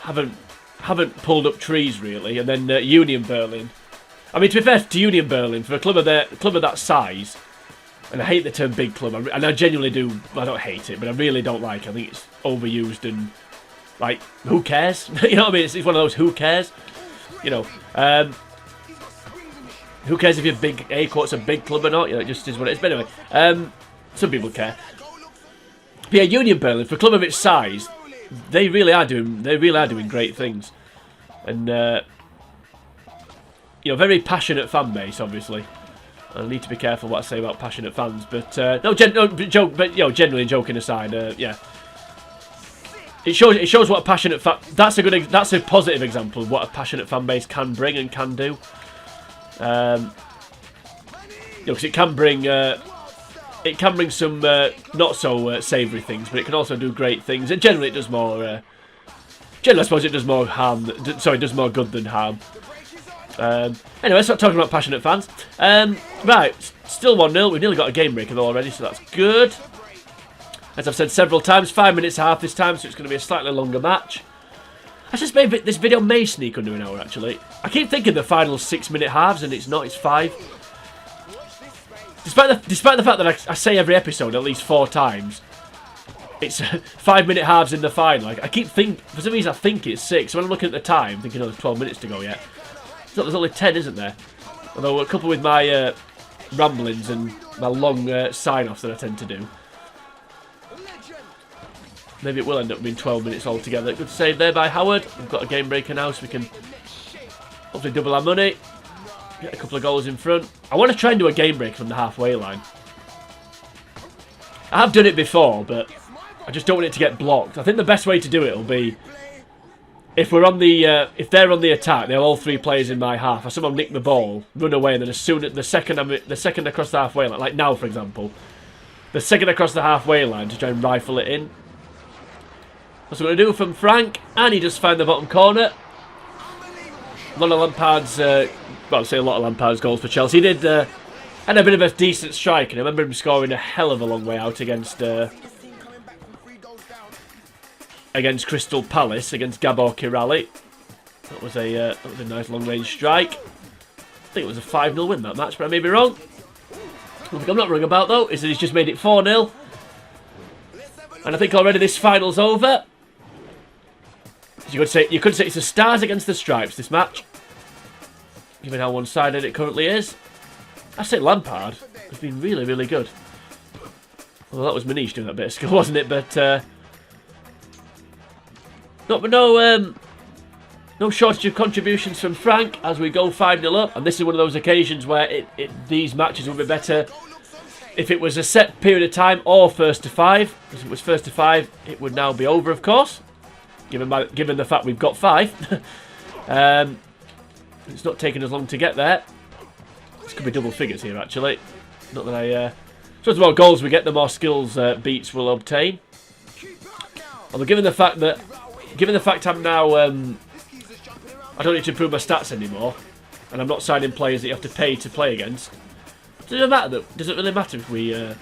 haven't pulled up trees really, and then Union Berlin. I mean, to be fair to Union Berlin, for a club of that size, and I hate the term big club, and I genuinely do. I don't hate it, but I really don't like it. I think it's overused and, like, who cares? You know what I mean? It's one of those who cares. You know. Who cares if you're big? Quote's a big club or not? You know, it just is what it is. But anyway, some people care. But yeah, Union Berlin, for a club of its size, they really are doing great things, and you know, very passionate fan base. Obviously, I need to be careful what I say about passionate fans. But generally joking aside, yeah, it shows what a passionate that's a positive example of what a passionate fan base can bring and can do. You know, because it can bring some not so savoury things, but it can also do great things. And generally, it does more. Generally, I suppose it does more harm. Sorry, it does more good than harm. Anyway, stop talking about passionate fans. Right, still 1-0. We've nearly got a game breaker though already, so that's good. As I've said several times, 5 minutes half this time, so it's going to be a slightly longer match. I suspect this video may sneak under an hour, actually. I keep thinking the final 6-minute halves, and it's not, it's 5. Despite the fact that I say every episode at least 4 times, it's 5-minute halves in the final. I keep thinking, for some reason I think it's 6. So when I'm looking at the time, thinking, oh, there's 12 minutes to go yet. So there's only 10, isn't there? Although a couple with my ramblings and my long sign-offs that I tend to do. Maybe it will end up being 12 minutes altogether. Good save there by Howard. We've got a game breaker now, so we can hopefully double our money. Get a couple of goals in front. I want to try and do a game break from the halfway line. I have done it before, but I just don't want it to get blocked. I think the best way to do it will be if we're on the if they're on the attack, they're all 3 players in my half. I somehow nick the ball, run away, and then as soon as the second across the halfway line, like now for example, the second across the halfway line to try and rifle it in. That's what we're going to do from Frank, and he just found the bottom corner. A lot of Lampard's, well, I say a lot of Lampard's goals for Chelsea. He did had a bit of a decent strike, and I remember him scoring a hell of a long way out against Crystal Palace, against Gabor Kirali. That was a nice long-range strike. I think it was a 5-0 win that match, but I may be wrong. One thing I'm not wrong about, though, is that he's just made it 4-0. And I think already this final's over. You could say it's the stars against the stripes, this match. Given how one-sided it currently is. I say Lampard has been really, really good. Well, that was Manish doing that bit of skill, wasn't it? But no shortage of contributions from Frank as we go 5-0 up. And this is one of those occasions where these matches would be better if it was a set period of time or first to 5. If it was first to 5, it would now be over, of course. Given the fact we've got 5. It's not taking as long to get there. This could be double figures here, actually. Not that I... So the more goals we get, the more skills beats will obtain. Although given the fact I'm now... I don't need to improve my stats anymore. And I'm not signing players that you have to pay to play against. Does it really matter if we... how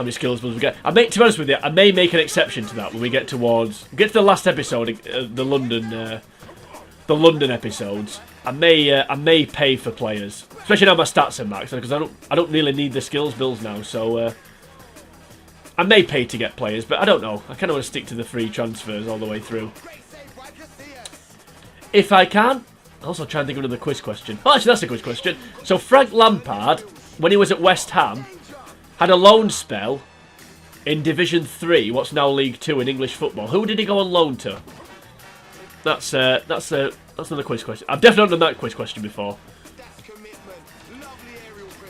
many skills will we get? To be honest with you, I may make an exception to that when we get to the last episode, the London episodes. I may pay for players, especially now my stats are maxed, because I don't really need the skills bills now. So I may pay to get players, but I don't know. I kind of want to stick to the free transfers all the way through, if I can. I'll also try and think of another quiz question. Oh, actually, that's a quiz question. So Frank Lampard, when he was at West Ham, had a loan spell in Division 3, what's now League 2 in English football. Who did he go on loan to? That's another quiz question. I've definitely done that quiz question before.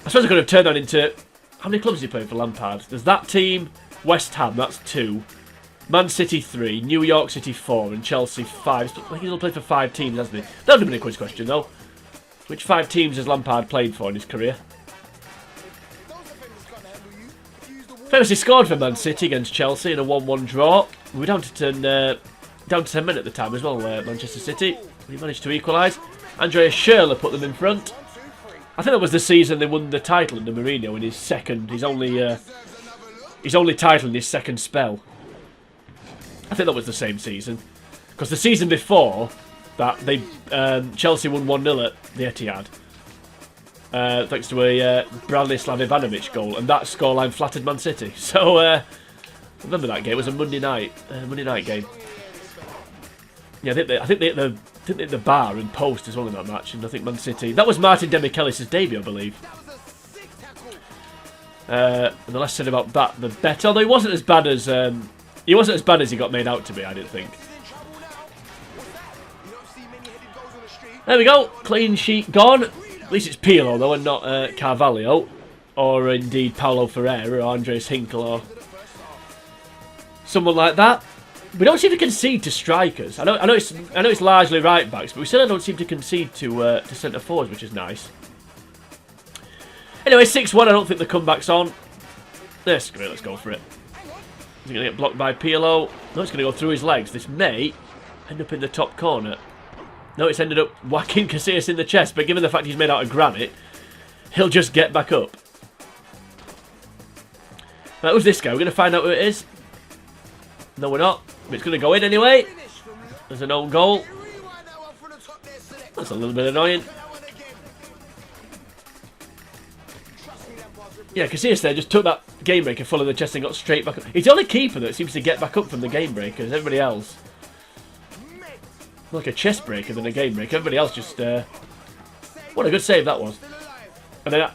I suppose I could have turned that into... How many clubs did he play for Lampard? There's that team, West Ham, that's 2. Man City 3, New York City 4, and Chelsea 5. I think he's all played for 5 teams, hasn't he? That would have been a quiz question, though. Which 5 teams has Lampard played for in his career? Famously scored for Man City against Chelsea in a 1-1 draw. We were down to 10 men at the time as well, Manchester City. We managed to equalise. Andreas Schürrle put them in front. I think that was the season they won the title under Mourinho in his second. His only title in his second spell. I think that was the same season, because the season before that Chelsea won 1-0 at the Etihad. Thanks to a Branislav Ivanovic goal, and that scoreline flattered Man City. So remember that game? It was a Monday night game. Yeah, I think they hit the bar and post as well in that match, and I think Man City. That was Martin Demichelis' debut, I believe. And the less said about that, the better. Although he wasn't as bad as he got made out to be, I didn't think. There we go, clean sheet gone. At least it's Pirlo though, and not Carvalho, or indeed Paulo Ferreira, or Andres Hinkle, or someone like that. We don't seem to concede to strikers. I know it's largely right backs, but we still don't seem to concede to centre forwards, which is nice. Anyway, 6-1. I don't think the comeback's on. That's great. Let's go for it. Is he going to get blocked by Pirlo? No, it's going to go through his legs. This may end up in the top corner. No, it's ended up whacking Casillas in the chest, but given the fact he's made out of granite, he'll just get back up. Right, who's this guy? We're going to find out who it is. No, we're not. But it's going to go in anyway. There's an own goal. That's a little bit annoying. Yeah, Casillas there just took that game breaker full of the chest and got straight back up. He's the only keeper that seems to get back up from the game breakers. Everybody else, more like a chest breaker than a game breaker. Everybody else just... what a good save that was. And then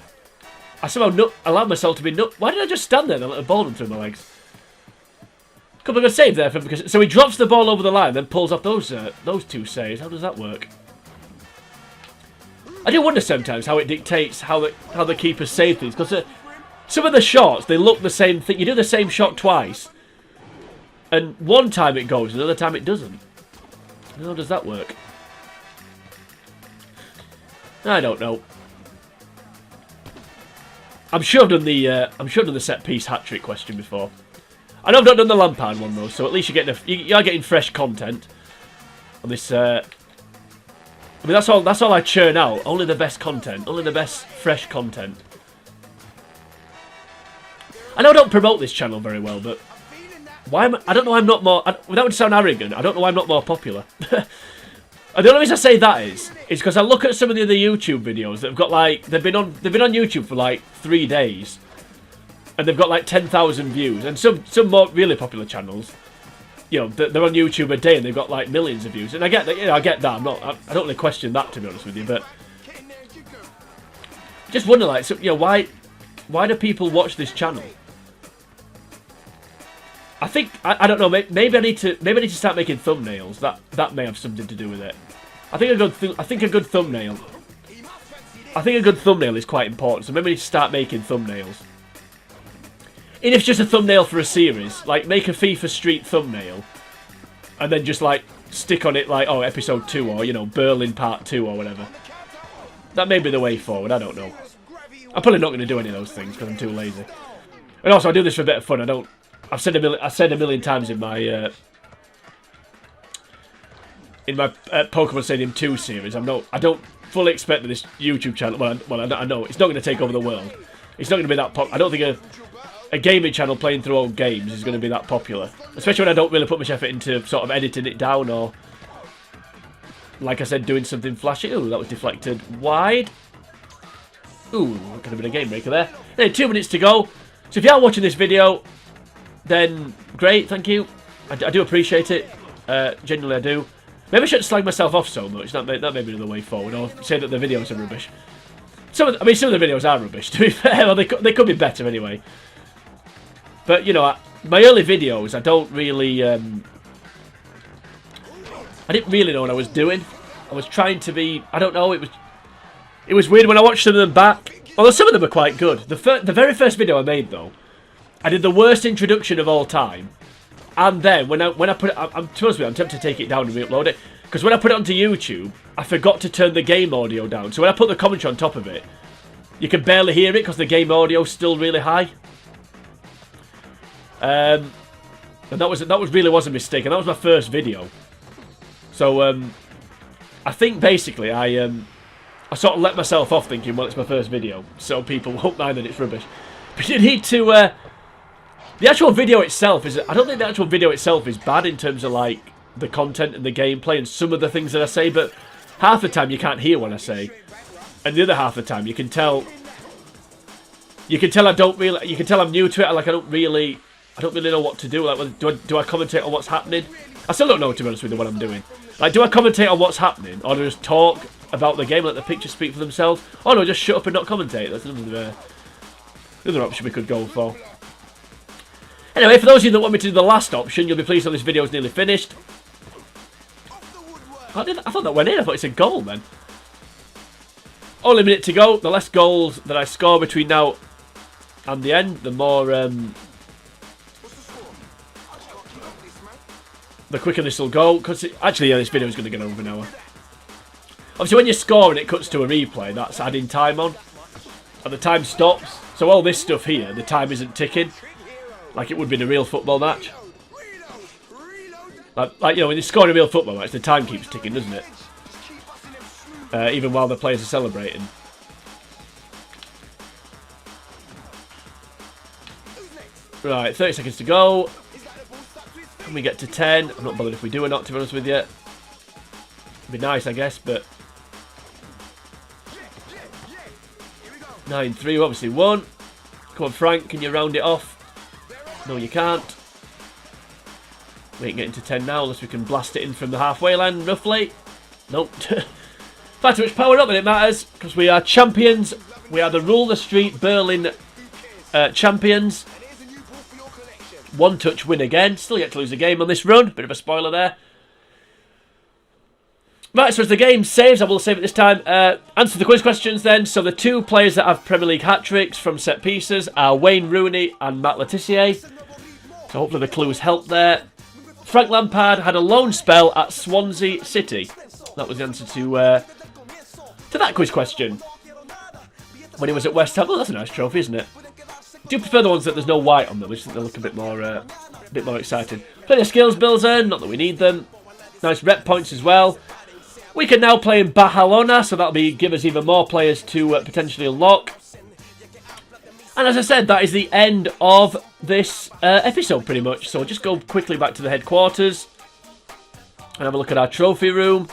I somehow allowed myself to be... Why did I just stand there and let the ball run through my legs? Couple of good saves there. So he drops the ball over the line, then pulls off those two saves. How does that work? I do wonder sometimes how it dictates how the keepers save things. Because some of the shots, they look the same thing. You do the same shot twice. And one time it goes, another time it doesn't. How does that work? I don't know. I'm sure I've done the set piece hat trick question before. I know I've not done the Lampard one though, so at least you are getting fresh content on this. I mean that's all I churn out. Only the best content, only the best fresh content. I know I don't promote this channel very well, but why am I don't know I'm not more. Without to sound arrogant, I don't know why I'm not more popular. And the only reason I say that is because I look at some of the other YouTube videos that have got like they've been on YouTube for like 3 days, and they've got like 10,000 views, and some more really popular channels, you know, they're on YouTube a day and they've got like millions of views, and I get that, I get that. I don't really question that, to be honest with you, but just wonder like, so, you know, why do people watch this channel? I think I don't know. Maybe I need to start making thumbnails. That may have something to do with it. I think a good thumbnail. I think a good thumbnail is quite important. So maybe I need to start making thumbnails. Even if it's just a thumbnail for a series, like make a FIFA Street thumbnail, and then just like stick on it like, oh, episode 2, or you know, Berlin Part 2 or whatever. That may be the way forward. I don't know. I'm probably not going to do any of those things because I'm too lazy. And also, I do this for a bit of fun. I've said a million times in my Pokemon Stadium 2 series. I don't fully expect that this YouTube channel. Well, I know it's not going to take over the world. It's not going to be that popular. I don't think a gaming channel playing through old games is going to be that popular. Especially when I don't really put much effort into sort of editing it down or, like I said, doing something flashy. Ooh, that was deflected wide. Ooh, could have been a game breaker there. Anyway, 2 minutes to go. So if you are watching this video, then great, thank you. I do appreciate it. Genuinely, I do. Maybe I shouldn't slag myself off so much. That may be another way forward. Or say that the videos are rubbish. Some of the videos are rubbish, to be fair. Well, they could be better anyway. But, you know, my early videos, I don't really... I didn't really know what I was doing. I was trying to be... I don't know, it was weird when I watched some of them back. Although some of them are quite good. The very first video I made, though, I did the worst introduction of all time. And then, when I put it... to be honest with you, I'm tempted to take it down and re-upload it. Because when I put it onto YouTube, I forgot to turn the game audio down. So when I put the commentary on top of it, you can barely hear it because the game audio is still really high. And that really was a mistake, and that was my first video. So I think basically I sort of let myself off thinking, well, it's my first video, so people won't mind that it's rubbish. But you need to. The actual video itself is. I don't think the actual video itself is bad in terms of like the content and the gameplay and some of the things that I say, but half the time you can't hear what I say, and the other half the time you can tell. You can tell I don't really. You can tell I'm new to it. Like I don't really know what to do. Like, do I commentate on what's happening? I still don't know, to be honest with you, what I'm doing. Like, do I commentate on what's happening, or do I just talk about the game, let the pictures speak for themselves? Or do I just shut up and not commentate? That's another option we could go for. Anyway, for those of you that want me to do the last option, you'll be pleased that this video is nearly finished. I thought that went in. I thought it's a goal, then. Only a minute to go. The less goals that I score between now and the end, the more... the quicker this will go. Because actually, yeah, this video is going to get over an hour. Obviously, when you score and it cuts to a replay, that's adding time on. And the time stops. So all this stuff here, the time isn't ticking. Like it would be in a real football match. Like you know, when you score in a real football match, the time keeps ticking, doesn't it? even while the players are celebrating. Right, 30 seconds to go. Can we get to 10? I'm not bothered if we do or not, to be honest with you. It'd be nice, I guess, but... 9-3, obviously won. Come on, Frank, can you round it off? No, you can't. We ain't getting to 10 now, unless we can blast it in from the halfway line, roughly. Nope. Far too much power, not that it matters, because we are champions. We are the Rule the Street Berlin champions. One touch win again. Still yet to lose a game on this run. Bit of a spoiler there. Right, so as the game saves, I will save it this time. Answer the quiz questions then. So the two players that have Premier League hat-tricks from set pieces are Wayne Rooney and Matt Letizia. So hopefully the clues help there. Frank Lampard had a loan spell at Swansea City. That was the answer to that quiz question. When he was at West Ham. Oh, that's a nice trophy, isn't it? I do prefer the ones that there's no white on them. I just think they look a bit more exciting. Plenty of skills bills in, not that we need them. Nice rep points as well. We can now play in Barcelona, so that'll give us even more players to potentially unlock. And as I said, that is the end of this episode, pretty much. So we'll just go quickly back to the headquarters and have a look at our trophy room.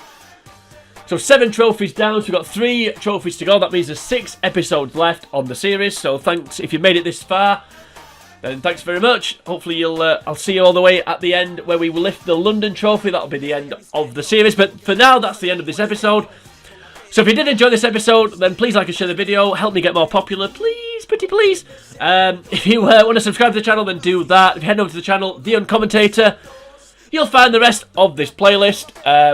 So 7 trophies down, so we've got 3 trophies to go. That means there's 6 episodes left on the series. So thanks if you made it this far. Then thanks very much. Hopefully I'll see you all the way at the end where we will lift the London trophy. That'll be the end of the series. But for now, that's the end of this episode. So if you did enjoy this episode, then please like and share the video. Help me get more popular, please, pretty please. If you want to subscribe to the channel, then do that. If you head over to the channel, The Uncommentator, you'll find the rest of this playlist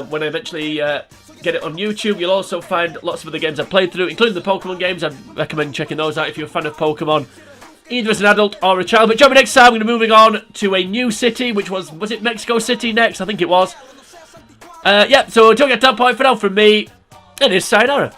when I eventually get it on YouTube. You'll also find lots of other games I've played through, including the Pokemon games. I'd recommend checking those out if you're a fan of Pokemon, either as an adult or a child. But join me next time. We're going to be moving on to a new city, which was it Mexico City next? I think it was. Yeah, so until we get to that point, for now from me, it is sayonara.